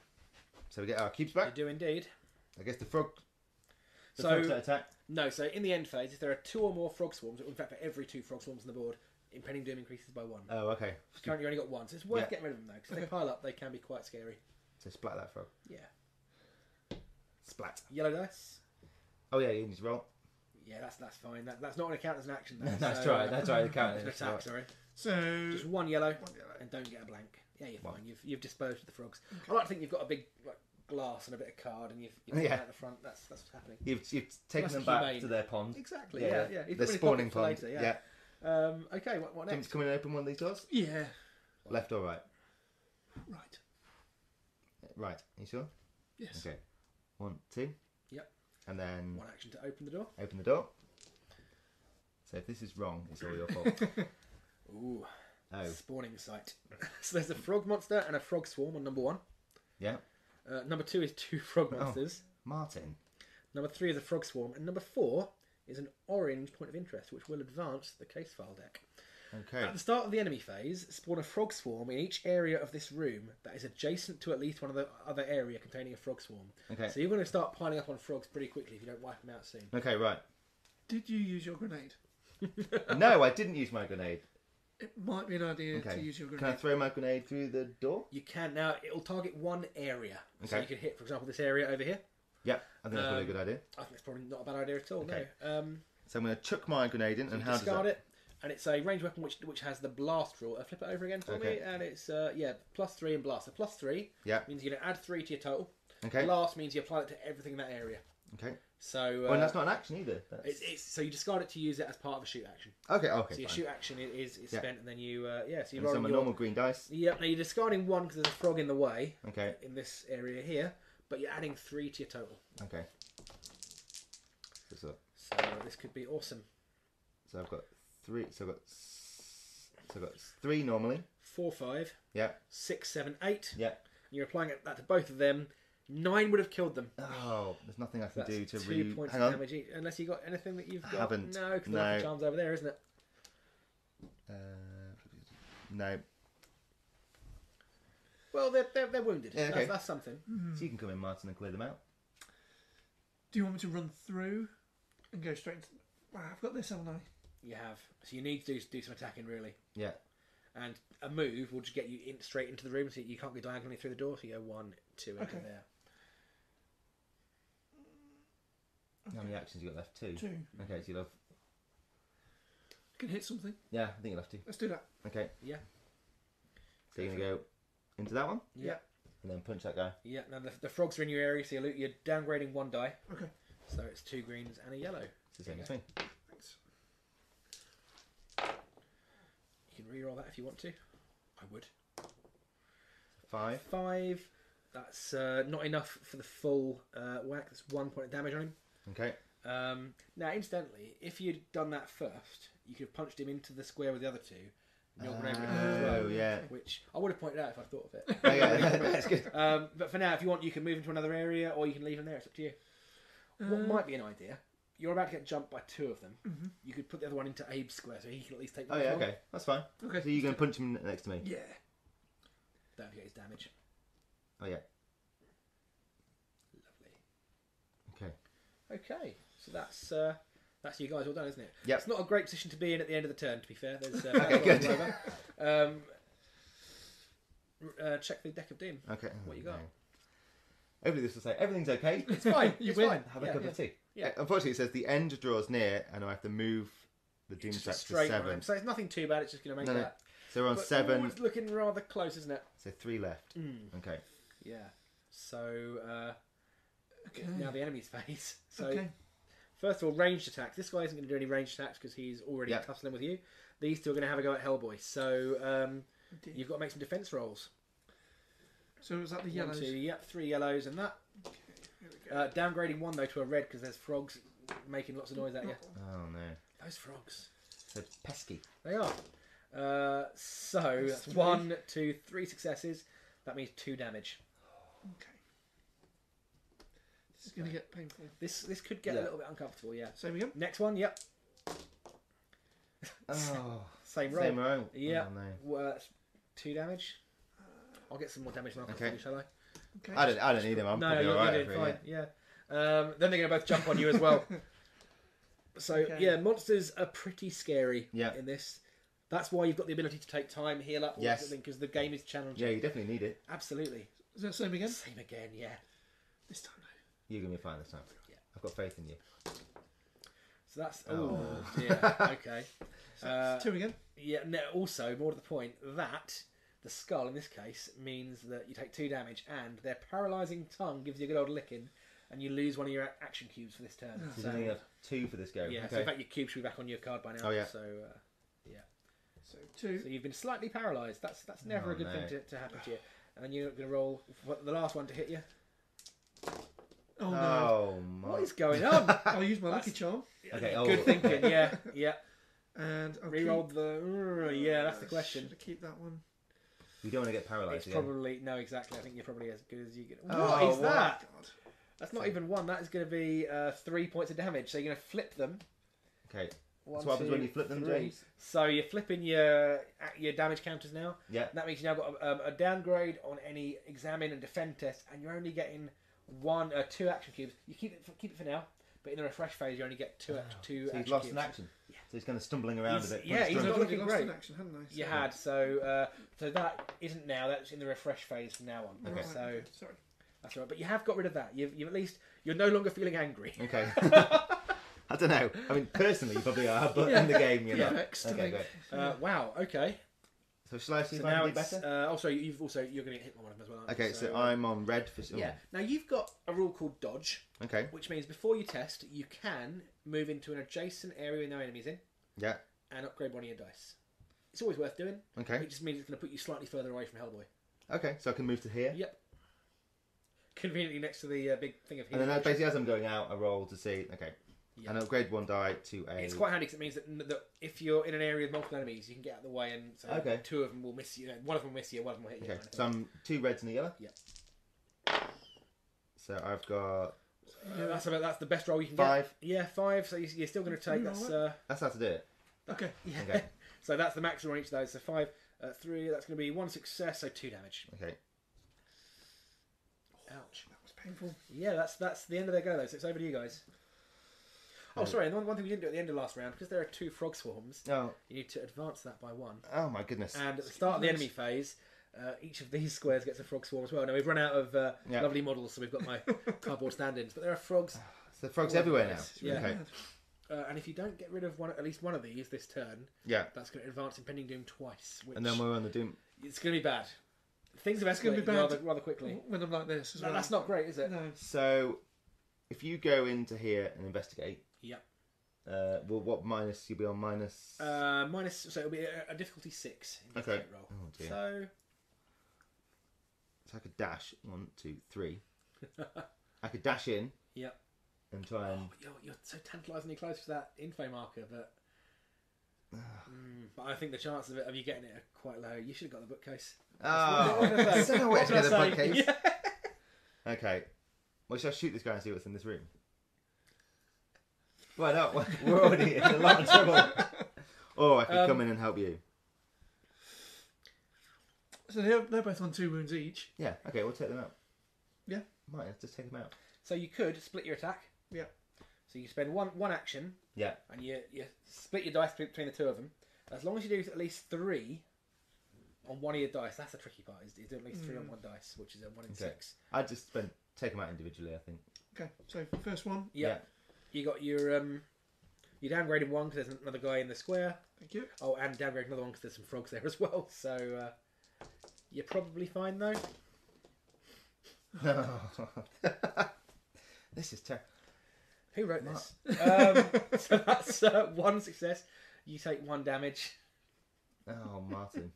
So we get our keeps back. You do indeed. I guess the frog. Frog's attack. No. So in the end phase, if there are 2 or more frog swarms, in fact, for every 2 frog swarms on the board, impending doom increases by 1. Oh, okay. Currently, you only got 1, so it's worth getting rid of them though, because if they pile up, they can be quite scary. So splat that frog. Yeah. Splat. Yellow dice. Oh yeah, you need to roll. Yeah, that's fine. That's not going to count as an action. Though, that's right. That's right. It counts. An attack. Right. Sorry. So just 1 yellow, and don't get a blank. Yeah, you're fine. You've disposed of the frogs. Okay. I like to think you've got a big glass and a bit of card, and you've put it out the front. That's what's happening. You've taken them back to their pond. Exactly. Yeah. The spawning pond. Later, yeah. Okay. What next? Come in and open one of these doors. Yeah. Left or right? Right. Right. Are you sure? Yes. Okay. 1, 2. Yep. And then 1 action to open the door. Open the door. So if this is wrong, it's all your fault. Ooh. Oh. Spawning site. So there's a frog monster and a frog swarm on number 1. Yeah. Number 2 is 2 frog monsters. Martin. Number 3 is a frog swarm, and number 4 is an orange point of interest, which will advance the case file deck. Okay. At the start of the enemy phase, spawn a frog swarm in each area of this room that is adjacent to at least one of the other area containing a frog swarm. Okay. So you're going to start piling up on frogs pretty quickly if you don't wipe them out soon. Okay, right. Did you use your grenade? No, I didn't use my grenade. It might be an idea to use your grenade. Can I throw my grenade through the door? You can. Now, it'll target one area. Okay. So you could hit, for example, this area over here. Yeah, I think that's probably a good idea. I think it's probably not a bad idea at all, okay. no. So I'm going to chuck my grenade in, and how does that... Discard it. And it's a ranged weapon which has the blast rule. Flip it over again for me, and it's +3 and blast. So +3 means you're going to add 3 to your total. Okay. Blast means you apply it to everything in that area. Okay. So well, that's not an action either. So you discard it to use it as part of a shoot action. Okay. So your shoot action is spent, and then you So you roll some normal green dice. Yep. Now you're discarding 1 because there's a frog in the way. Okay. In this area here, but you're adding 3 to your total. Okay. So this could be awesome. So I've got 3. So I've got 3 normally. 4, 5. Yeah. 6, 7, 8. Yeah. You're applying that to both of them. 9 would have killed them. Oh, there's nothing I can do to 2 points of damage each, unless you got anything that you've got. Haven't. No, because the charm's over there, isn't it? No. Well, they're wounded. Yeah, okay. That's something. So you can come in, Martin, and clear them out. Do you want me to run through and go straight into... Wow, I've got this, haven't I? You have. So you need to do some attacking, really. Yeah. And a move will just get you straight into the room, so you can't go diagonally through the door. So you go 1, 2, and there. How many actions you got left? 2. 2. Okay, so you'll have... Can hit something. Yeah, I think you'll have 2. Let's do that. Okay. Yeah. So you're going to go into that one? Yeah. And then punch that guy. Yeah. Now the frogs are in your area, so you're downgrading 1 die. Okay. So it's 2 greens and a yellow. It's the same as me. Thanks. You can re-roll that if you want to. I would. 5. 5. That's not enough for the full whack. That's 1 point of damage on him. Okay. Now, incidentally, if you'd done that first, you could have punched him into the square with the other 2. And you're going as well, yeah. Which I would have pointed out if I'd thought of it. Oh, yeah, that's good. But for now, if you want, you can move into another area, or you can leave him there. It's up to you. What might be an idea? You're about to get jumped by 2 of them. Mm-hmm. You could put the other one into Abe's square, so he can at least take. Oh yeah, okay, that's fine. Okay. So you're going to punch him next to me. Yeah. Don't forget his damage. Oh yeah. Lovely. Okay. Okay, so that's you guys all done, isn't it? Yeah. It's not a great position to be in at the end of the turn, to be fair. There's okay, good. Check the deck of doom. Okay. What you got? No. Hopefully this will say everything's okay. It's fine. You it's win. fine. Have a cup of tea. Yeah. Unfortunately, it says the end draws near, and I have to move the doom track to 7. Line. So it's nothing too bad. It's just going to make that. So we're on 7. It's looking rather close, isn't it? So 3 left. Okay. Yeah. So now the enemy's phase. So first of all, ranged attacks. This guy isn't going to do any ranged attacks because he's already tussling with you. These 2 are going to have a go at Hellboy. So you've got to make some defense rolls. So is that the yellows? 1, 2, 3 yellows and that. Okay, here we go. Downgrading 1 though to a red because there's frogs making lots of noise at you. Oh no. Those frogs. So pesky. They are. So that's 1, 2, 3 successes. That means 2 damage. Okay. This is going to get painful. This could get a little bit uncomfortable, yeah. Same again? Next one, yep. Oh. Same roll. Same roll. Yeah. Oh, no. Well, that's 2 damage. I'll get some more damage now, shall I? Okay. I don't need him. I'm probably alright. Fine. Yeah. Then they're going to both jump on you as well. So yeah, monsters are pretty scary in this. That's why you've got the ability to take time, heal up, because the game is challenging. Yeah, you definitely need it. Absolutely. Is that same again? Same again, yeah. This time. You're going to be fine this time. Yeah. I've got faith in you. So that's... Oh, dear. Okay. So 2 again? Yeah, no, also, more to the point, that... The skull, in this case, means that you take 2 damage, and their paralysing tongue gives you a good old licking, and you lose 1 of your action cubes for this turn. So you only have 2 for this go. Yeah, okay. so in fact your cube should be back on your card by now. Oh, yeah. So, yeah. So 2. So you've been slightly paralysed. That's never a good thing to happen to you. And then you're going to roll the last one to hit you. Oh, no. Oh, my. What is going on? I'll use my lucky charm. Okay, Good thinking, yeah. And I'll Rerolled that's the question. Should I keep that one? You don't want to get paralysed again. Probably... No, exactly. I think you're probably as good as you get. Oh, what is that? God. That's not even 1. That is going to be 3 points of damage. So you're going to flip them. Okay. One, That's what happens when you flip them, 3. James? So you're flipping your damage counters now. Yeah. That means you now got a downgrade on any examine and defend test, and you're only getting 2 action cubes. You keep it for now, but in the refresh phase you only get 2 So action he's lost cubes. an action. Yeah. So he's kind of stumbling around a bit. Yeah, he's not looking lost great. an action, hadn't I? You had, so that isn't now. That's in the refresh phase from now on. Okay. So sorry. that's all right. But you have got rid of that. You've at least you're no longer feeling angry. Okay. I don't know. I mean, personally, you probably are, but in the game, you're not. Okay, great. Wow. Okay. So shall I see if So I now can do it's. better? Also, you're going to get hit by one of them as well. Aren't you? Okay, so I'm on red for some. Yeah. Now you've got a rule called dodge. Okay. Which means before you test, you can move into an adjacent area with no enemies in. Yeah. And upgrade one of your dice. It's always worth doing. Okay. It just means it's going to put you slightly further away from Hellboy. Okay, so I can move to here. Yep. Conveniently next to the big thing of Hewitt. And then basically as I'm going out, I roll to see. Okay. Yep. And upgrade one die to a... It's quite handy because it means that if you're in an area with multiple enemies, you can get out of the way and so two of them will miss you. One of them will miss you, one of them will hit you. Okay, so I'm 2 reds and a yellow? Yep. So I've got... that's the best roll you can 5. get. Yeah, 5. So you're still going to take... That's how to do it. Okay. Yeah. Okay. So that's the maximum on each of those. So 5, 3, that's going to be 1 success, so 2 damage. Okay. Ouch. That was painful. Yeah, that's the end of their go though, so it's over to you guys. Oh, sorry, and one thing we didn't do at the end of last round, because there are 2 frog swarms, you need to advance that by 1. Oh my goodness. And at the start of the enemy phase, each of these squares gets a frog swarm as well. Now we've run out of lovely models, so we've got my cardboard stand-ins, but there are frogs. So the frogs everywhere now. Yeah. Okay. And if you don't get rid of at least one of these this turn, that's going to advance Impending Doom twice. Which and then we're on the Doom. It's going to be bad. Things have escalated rather quickly. When I'm like this as well. That's not great, is it? No. So, if you go into here and investigate... Yep. Well, what minus? You'll be on minus... minus, so it'll be a difficulty 6 in the roll. Oh, dear. So I could dash 1, 2, 3. I could dash in. Yep. And try and... You're so tantalisingly close to that info marker, but I think the chances of you getting it are quite low. You should have got the bookcase. Oh, I don't know where to get the bookcase. Yeah. Okay. Well, shall I shoot this guy and see what's in this room? Well, no, we're already in a lot of trouble. Or I could come in and help you. So they're both on 2 wounds each. Yeah, okay, we'll take them out. Yeah. Might just take them out. So you could split your attack. Yeah. So you spend one action. Yeah. And you split your dice between the 2 of them. As long as you do at least 3 on one of your dice, that's the tricky part. Is do at least 3 on one dice, which is a 1 in 6. I'd just take them out individually, I think. Okay. So first one. Yeah. You got your you downgraded 1 because there's another guy in the square. Thank you. Oh, and downgraded another 1 because there's some frogs there as well. So you're probably fine though. No. This is terrible. Who wrote this? So that's 1 success. You take 1 damage. Oh, Martin.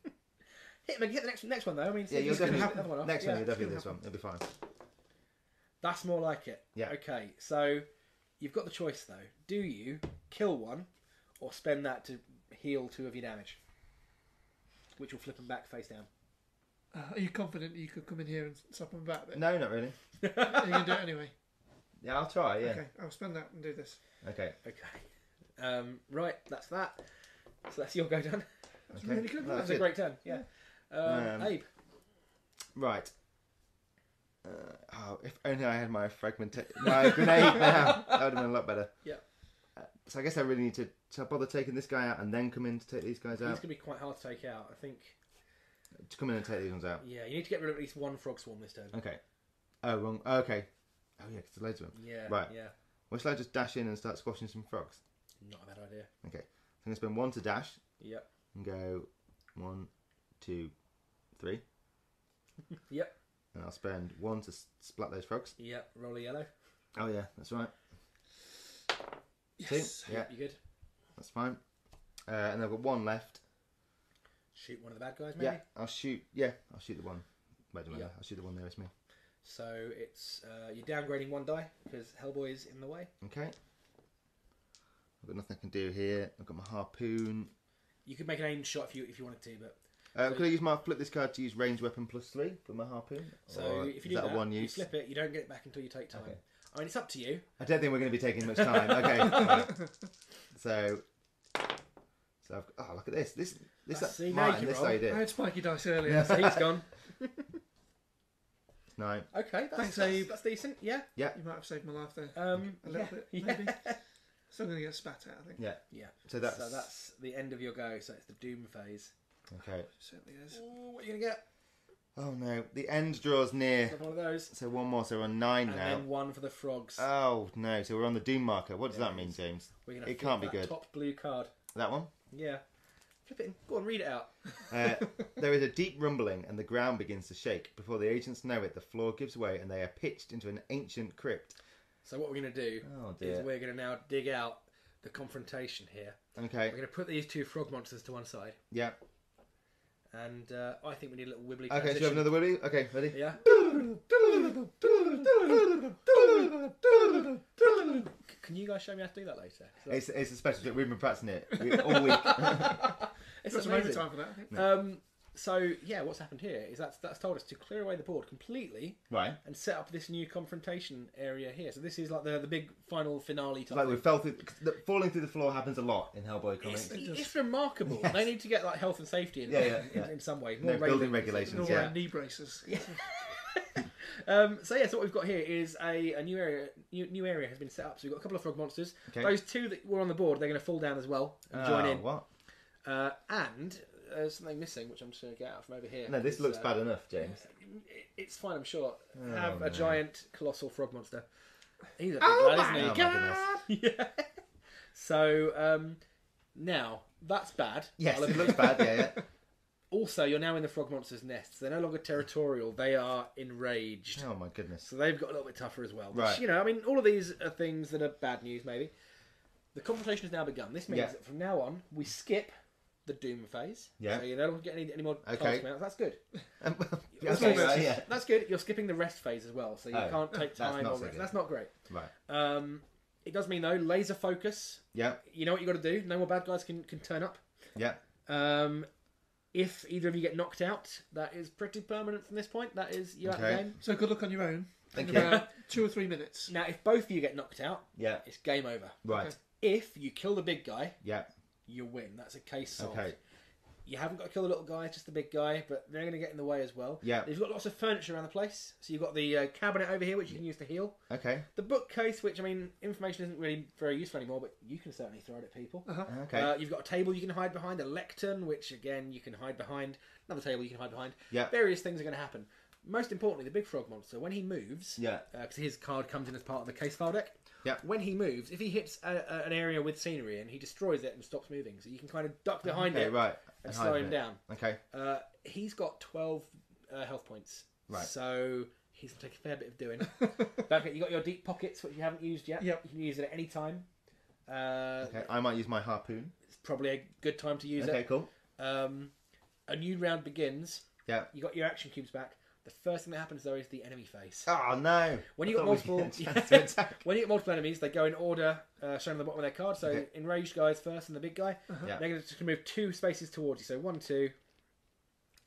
Hit the next one though. I mean, yeah, you'll definitely have one off. Next one, you'll definitely do this one. It'll be fine. That's more like it. Yeah. Okay, so you've got the choice though. Do you kill one, or spend that to heal 2 of your damage, which will flip them back face down? Are you confident that you could come in here and stop them back then? No, not really. Are you going to do it anyway? Yeah, I'll try, yeah. Okay, I'll spend that and do this. Okay. Right, that's that. So that's your go done. That's really good. That's a great turn, yeah. Abe. Right. If only I had my my grenade now. That would have been a lot better. Yeah. So I guess I really need to bother taking this guy out and then come in to take these guys out. He's going to be quite hard to take out, I think. To come in and take these ones out. Yeah, you need to get rid of at least 1 frog swarm this turn. Okay. Oh, wrong. Okay. Oh, yeah, because there's loads of them. Yeah. Right. Yeah. Well, shall I just dash in and start squashing some frogs? Not a bad idea. Okay. So I'm going to spend 1 to dash. Yep. And go 1, 2, 3. Yep. And I'll spend 1 to splat those frogs. Yep. Roll a yellow. Oh, yeah, that's right. Yes. 2. Yeah. You good? That's fine. And I've got 1 left. Shoot one of the bad guys, maybe? Yeah, I'll shoot the one. Wait a minute, Yep. I'll shoot the one nearest me. So it's you're downgrading 1 die because Hellboy is in the way. Okay. I've got nothing I can do here. I've got my harpoon. You could make an aimed shot if you wanted to, but Could I use flip this card to use ranged weapon +3 for my harpoon? so or if you do that, one you use? flip it, you don't get it back until you take time. Okay. I mean, it's up to you. I don't think we're going to be taking much time. Okay. Right. So look at this. This See, now you Martin, can this roll. idea. I had spiky dice earlier. Yeah, so he's gone. 9. Okay, Thanks, Abe. that's decent. Yeah. Yeah. You might have saved my life there. A a little bit, maybe. Still going to get spat out, I think. Yeah. Yeah. So that's the end of your go. So it's the Doom phase. okay. Certainly is. Ooh, what are you gonna get? Oh no, the end draws near. One of those. So one more, so we're on 9 and now. And then one for the frogs. Oh no, so we're on the doom marker. What does that mean, James? It can't be good. Top blue card. That one? Yeah. Flip it in. Go on, read it out. There is a deep rumbling and the ground begins to shake. Before the agents know it, the floor gives way and they are pitched into an ancient crypt. So what we're going to do is we're going to now dig out the confrontation here. Okay. We're going to put these two frog monsters to one side. Yeah. And I think we need a little wibbly transition. transition. Okay, so you have another wibbly? Okay, ready? Yeah. Can you guys show me how to do that later? It's a special trick. We've been practicing it all week. It's amazing. Time for that, so yeah, what's happened here is that's told us to clear away the board completely, right, and set up this new confrontation area here. So this is like the big final finale type. Like we fell through, falling through the floor happens a lot in Hellboy comics. It's remarkable. Yes. They need to get like health and safety in in some way. More building regulations. More knee braces. Yeah. So what we've got here is a new area. New area has been set up. So we've got a couple of frog monsters. Okay. Those two that were on the board, they're going to fall down as well and join in. What? And there's something missing, which I'm just going to get out from over here. No, this looks bad enough, James. It's fine, I'm sure. Have a giant, colossal frog monster. He's a big lad, isn't he? Oh my goodness. Yeah. So, now, that's bad. Yes, it looks bad, yeah. Also, you're now in the frog monster's nests. They're no longer territorial. They are enraged. Oh my goodness. So they've got a little bit tougher as well. Right. Which, I mean, all of these are things that are bad news, maybe. The confrontation has now begun. This means that from now on, we skip the Doom phase. Yeah. So you don't get any more cards coming out. That's good. That's good. You're skipping the rest phase as well, so you can't take time. That's not great. Right. It does mean though laser focus. Yeah. You know what you got to do. No more bad guys can turn up. Yeah. If either of you get knocked out, that is pretty permanent from this point. That is you out of the game. So good luck on your own. Thank you. About 2 or 3 minutes. Now, if both of you get knocked out, it's game over. Right. Okay. If you kill the big guy, you win. That's a case solved. Okay. You haven't got to kill the little guy, just the big guy, but they're going to get in the way as well. Yeah. You've got lots of furniture around the place. So you've got the cabinet over here, which you can use to heal. Okay. The bookcase, which, I mean, information isn't really very useful anymore, but you can certainly throw it at people. Okay. You've got a table you can hide behind, a lectern, which, again, you can hide behind. Another table you can hide behind. Yeah. Various things are going to happen. Most importantly, the big frog monster, when he moves, yeah, because his card comes in as part of the case file deck. Yeah. When he moves, if he hits an area with scenery and he destroys it and stops moving, so you can kind of duck behind it, and slow him down. Okay. He's got 12 health points, right? So he's gonna take a fair bit of doing. You got your deep pockets, which you haven't used yet. Yep. You can use it at any time. Okay. I might use my harpoon. It's probably a good time to use it. Okay. Cool. A new round begins. Yeah. You got your action cubes back. The first thing that happens though is the enemy phase. Oh no! When you got multiple, when you get multiple enemies, they go in order, shown on the bottom of their card. So enraged guys first, and the big guy. They're going to move 2 spaces towards you. So 1, 2.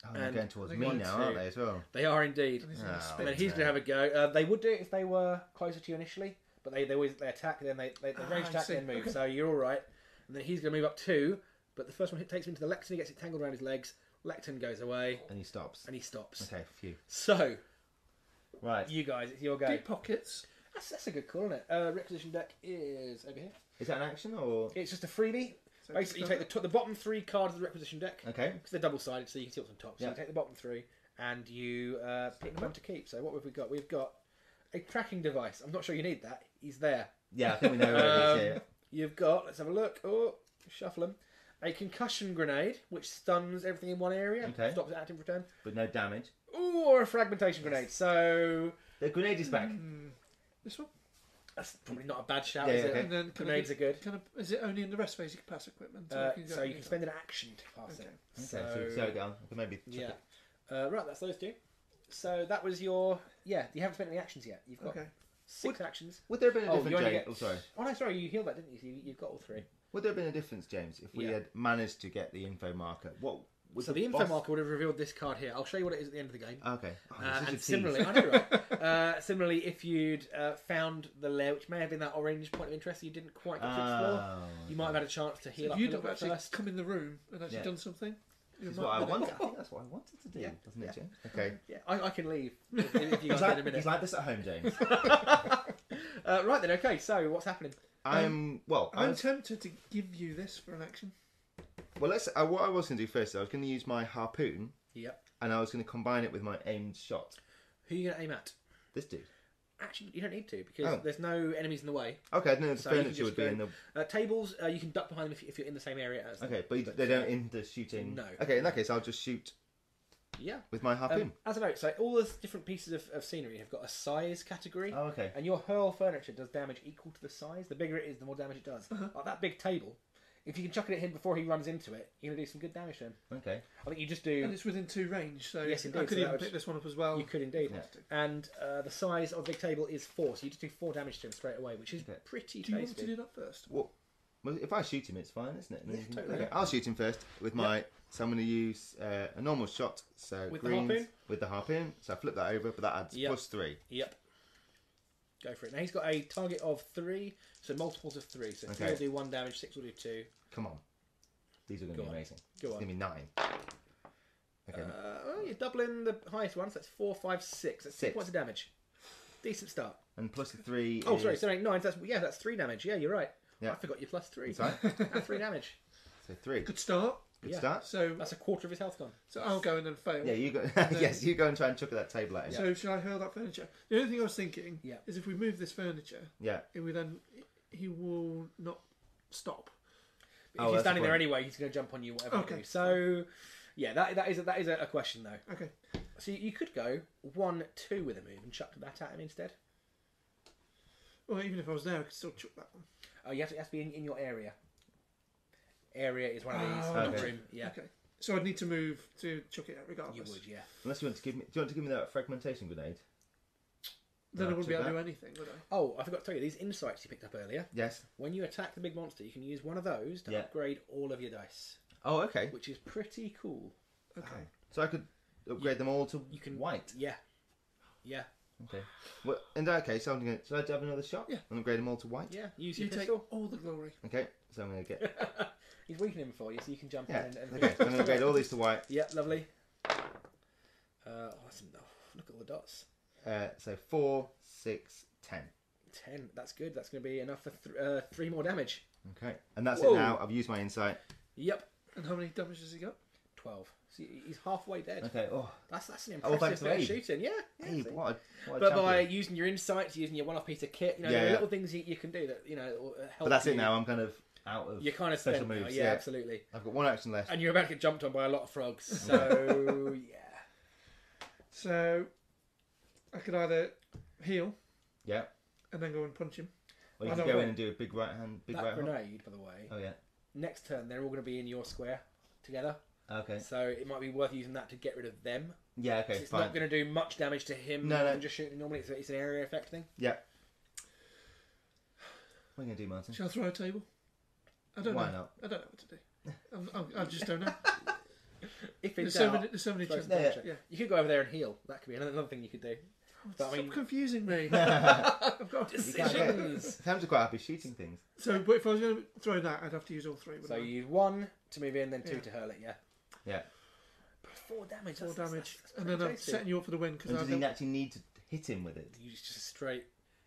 Oh, they're going towards me now, aren't they? As well. They are indeed. And then he's going to have a go. They would do it if they were closer to you initially, but they attack, then they range attack, then move. Okay. So you're all right. And then he's going to move up 2, but the first one takes him into the lectern. He gets it tangled around his legs. Lectern goes away. And he stops. Okay, phew. So, right, you guys, it's your go. Deep pockets. That's a good call, isn't it? Requisition deck is over here. Is that an action or? It's just a freebie. So basically, you take the bottom 3 cards of the requisition deck. Okay. Because they're double-sided, so you can see what's on top. So you take the bottom 3 and you pick them up to keep. So what have we got? We've got a tracking device. I'm not sure you need that. He's there. Yeah, I think we know where it is. You've got, let's have a look. Oh, shuffle them. A concussion grenade, which stuns everything in one area. Okay. Stops it acting for turn. But no damage. Or a fragmentation grenade. So the grenade is back. This one? That's probably not a bad shout, is it? And then grenades are good. Is it only in the rest phase you can pass equipment? So you can spend an action to pass it. Okay, so go on. I can maybe check it. Right, that's those 2. So that was your... Yeah, you haven't spent any actions yet. You've got 6 actions. Would there have been a difference, James? Oh, sorry. Oh, no, sorry, you healed that, didn't you? So you've got all 3. Would there have been a difference, James, if we had managed to get the info marker? What was the info marker would have revealed this card here. I'll show you what it is at the end of the game. Okay. And similarly, I know, right? Similarly, if you'd found the lair, which may have been that orange point of interest you didn't quite get to explore, you might have had a chance to heal up. If you'd have actually come in the room and actually done something. That's what I wanted. I think that's what I wanted to do, doesn't it, James? Okay. Yeah, I can leave if you guys get a minute. He's like this at home, James. Right then, okay. So what's happening? I'm tempted to give you this for an action. Well, what I was going to do first, I was going to use my harpoon Yep. And I was going to combine it with my aimed shot. Who are you going to aim at? This dude. Actually, you don't need to because there's no enemies in the way. Okay, no, the furniture would be in the... tables, you can duck behind them if you're in the same area as them. Okay, but they don't in the shooting... No. Okay, in that case, I'll just shoot with my harpoon. As a note, so all the different pieces of scenery have got a size category. Oh, okay. And your hurl furniture does damage equal to the size. The bigger it is, the more damage it does. Like that big table, if you can chuck it at him before he runs into it, you're going to do some good damage to him. Okay. I think you just do... And it's within 2 range, so yes, indeed. I could even pick this one up as well. You could indeed. Yeah. And the size of the big table is 4, so you just do 4 damage to him straight away, which is pretty tasty. Do you want to do that first? Well, if I shoot him, it's fine, isn't it? Yeah, totally. Okay, I'll shoot him first with my... So I'm going to use a normal shot, so with greens, the harpoon? With the harpoon. So I flip that over, but that adds +3. Yep. Go for it. Now he's got a target of 3, so multiples of 3. So 3 will do 1 damage, 6 will do 2. Come on. These are going to be amazing. Go on. It's going to be 9. Okay. You're doubling the highest one, so that's 4, 5, 6. That's 6 points of damage. Decent start. And plus the 3 Oh, sorry, 7, 8, 9. That's 3 damage. Yeah, you're right. Yeah. I forgot your +3. Sorry? That's 3 damage. So 3. Good start. Good start. So that's a quarter of his health gone. So I'll go and then fail. Yeah, you go. Yes, you go and try and chuck at that table at him. So should I hurl that furniture? The only thing I was thinking is if we move this furniture, he will not stop. But if you're standing there anyway, he's going to jump on you, whatever you do. So, yeah, that is a question though. Okay. So you could go 1, 2 with a move and chuck that at him instead. Well, even if I was there, I could still chuck that one. Oh, you have to be in your area. Area is one of these. Okay. Room. Yeah. Okay. So I'd need to move to chuck it out regardless. You would, yeah. Unless you want to give me, do you want to give me that fragmentation grenade? Then I wouldn't be able to do anything, would I? Oh, I forgot to tell you, these insights you picked up earlier. Yes. When you attack the big monster, you can use one of those to upgrade all of your dice. Oh, okay. Which is pretty cool. Okay. So I could upgrade them all to white? Yeah. Yeah. Okay. Well, in that case, I'm going to... Should I have another shot? Yeah. And upgrade them all to white? Yeah. Use your pistol. Take all the glory. Okay. So I'm going to get... He's weakening him for you, so you can jump in and... Okay. So I'm going to upgrade all these to white. Yeah, lovely. Look at all the dots. So 4, 6, 10. 10. That's good. That's going to be enough for 3 more damage. Okay. And that's it now. I've used my insight. Yep. And how many damage has he got? 12. So he's halfway dead. Okay. Oh, that's an impressive bit of shooting. Yeah. Hey, what a but by using your insights, using your one-off piece of kit, there are little things you can do that help. But that's it now. I'm kind of out of special moves. Now. Yeah, absolutely. I've got 1 action left. And you're about to get jumped on by a lot of frogs. So yeah. So I could either heal. Yeah. And then go and punch him. Well, you can go in and do a big right hand. That grenade, by the way. Oh yeah. Next turn, they're all going to be in your square together. Okay. So it might be worth using that to get rid of them. Yeah, okay, It's not going to do much damage to him. No. Just shooting normally. It's an area effect thing. Yeah. What are you going to do, Martin? Shall I throw a table? I don't know. Why not? I don't know what to do. I just don't know. If in there's doubt, so many chances. Yeah. You could go over there and heal. That could be another thing you could do. Stop confusing me. I've got decisions. Sam's quite happy shooting things. So, but if I was going to throw that, I'd have to use all 3. So you use 1 to move in, then 2 to hurl it. Yeah. Yeah. 4 damage. 4 damage, and then I'm setting you up for the win. Does he actually need to hit him with it? You just straight.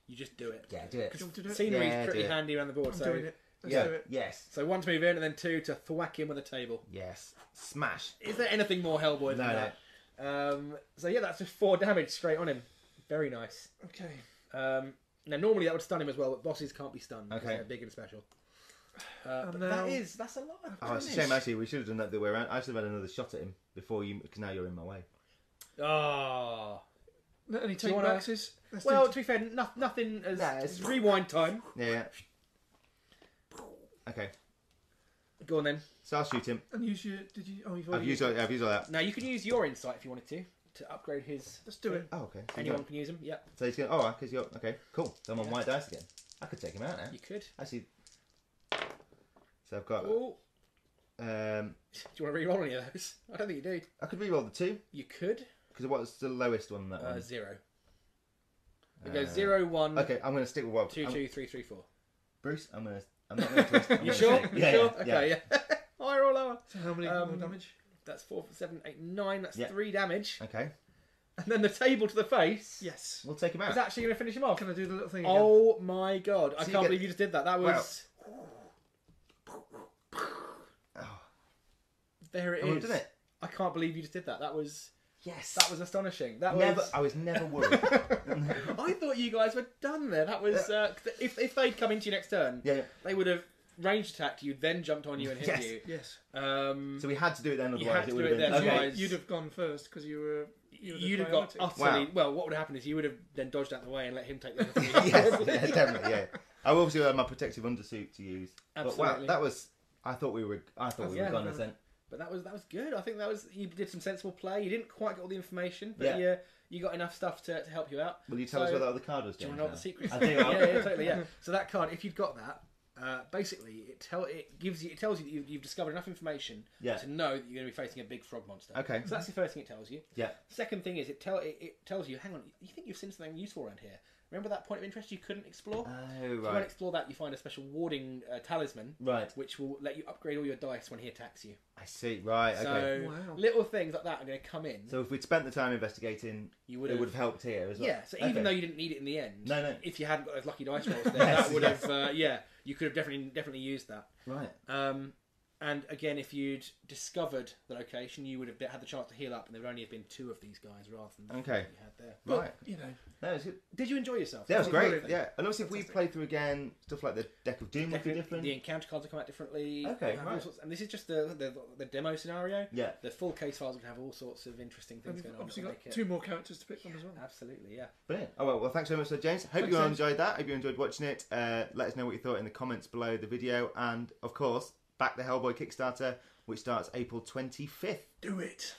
You just do it. Yeah, do it. Do you want to do it? Scenery is pretty handy around the board. I'm doing it. Let's do it. Yes. So 1 to move in, and then 2 to thwack him with a table. Yes. Smash. Is there anything more Hellboy than that? So yeah, that's just 4 damage straight on him. Very nice. Okay. Now normally that would stun him as well, but bosses can't be stunned because they're big and special. But now... that's a lot of damage. Oh, it's a shame actually. We should have done that the way around. I should have had another shot at him before you, because now you're in my way. Oh. Any take backs? Well, to be fair, nothing as rewind time. Yeah. Okay. Go on then. So I'll shoot him. And use your... Did you... Oh, I've used all that. Now you can use your insight if you wanted to upgrade his... Let's do it. Oh, okay. So anyone can use him, yep. So he's going... Oh, because you're... Okay, cool. So I'm on white dice again. I could take him out now. You could. Actually... So I've got... Oh. Do you want to re-roll any of those? I don't think you do. I could re-roll the 2. You could. Because what's the lowest one? That one? 0. It goes 0, 1... Okay, I'm going to stick with what... 2, 2, 3, 3, 4. Bruce, I'm not going to twist. You sure? You sure? Okay, yeah. Higher or lower? So how many more damage? That's 4, 7, 8, 9. That's 3 damage. Okay. And then the table to the face. Yes. We'll take him out. Is actually going to finish him off. Can I do the little thing again? Oh my god. I can't believe you just did that. That was... Wow. There it Oh, is. didn't it? I can't believe you just did that. That was astonishing. I was never worried. I thought you guys were done there. That was if they'd come into you next turn, they would have ranged attacked you, then jumped on you and hit you. Yes. So we had to do it then, otherwise it would have been. Otherwise, you'd have gone first because you'd have got utterly. Well, what would happen is you would have then dodged out the way and let him take the other three. Yes, definitely. Yeah. I obviously had my protective undersuit to use. Absolutely. But wow, that was. I thought we were gone this then. But that was good. I think you did some sensible play. You didn't quite get all the information, but you got enough stuff to help you out. Will you tell us what that other card was? Do you want to know what the secret is? I do. Yeah, totally. Yeah. So that card, if you'd got that, basically it tells you that you've discovered enough information to know that you're going to be facing a big frog monster. Okay. So that's the first thing it tells you. Yeah. Second thing is it tells you, hang on, you think you've seen something useful around here? Remember that point of interest you couldn't explore? Oh, right. If you want to explore that, you find a special warding talisman, which will let you upgrade all your dice when he attacks you. I see. Right. Okay. So little things like that are going to come in. So if we'd spent the time investigating, it would have helped here as well. Yeah. So even though you didn't need it in the end, no. If you hadn't got those lucky dice rolls there, that would have. You could have definitely used that. Right. And again, if you'd discovered the location, you would have had the chance to heal up, and there would only have been 2 of these guys rather than the 3 you had there. But, right. That was good. Did you enjoy yourself? Yeah, it was great. Yeah, and obviously if we play through again, stuff like the Deck of Doom would be different. The encounter cards will come out differently. Okay, right. And this is just the demo scenario. Yeah. The full case files would have all sorts of interesting things going on. Obviously got 2 more characters to pick from as well. Absolutely, yeah. Brilliant. Oh, well, thanks so much, James. Hope you all enjoyed that. Hope you enjoyed watching it. Let us know what you thought in the comments below the video. And, of course, back the Hellboy Kickstarter, which starts April 25th. Do it.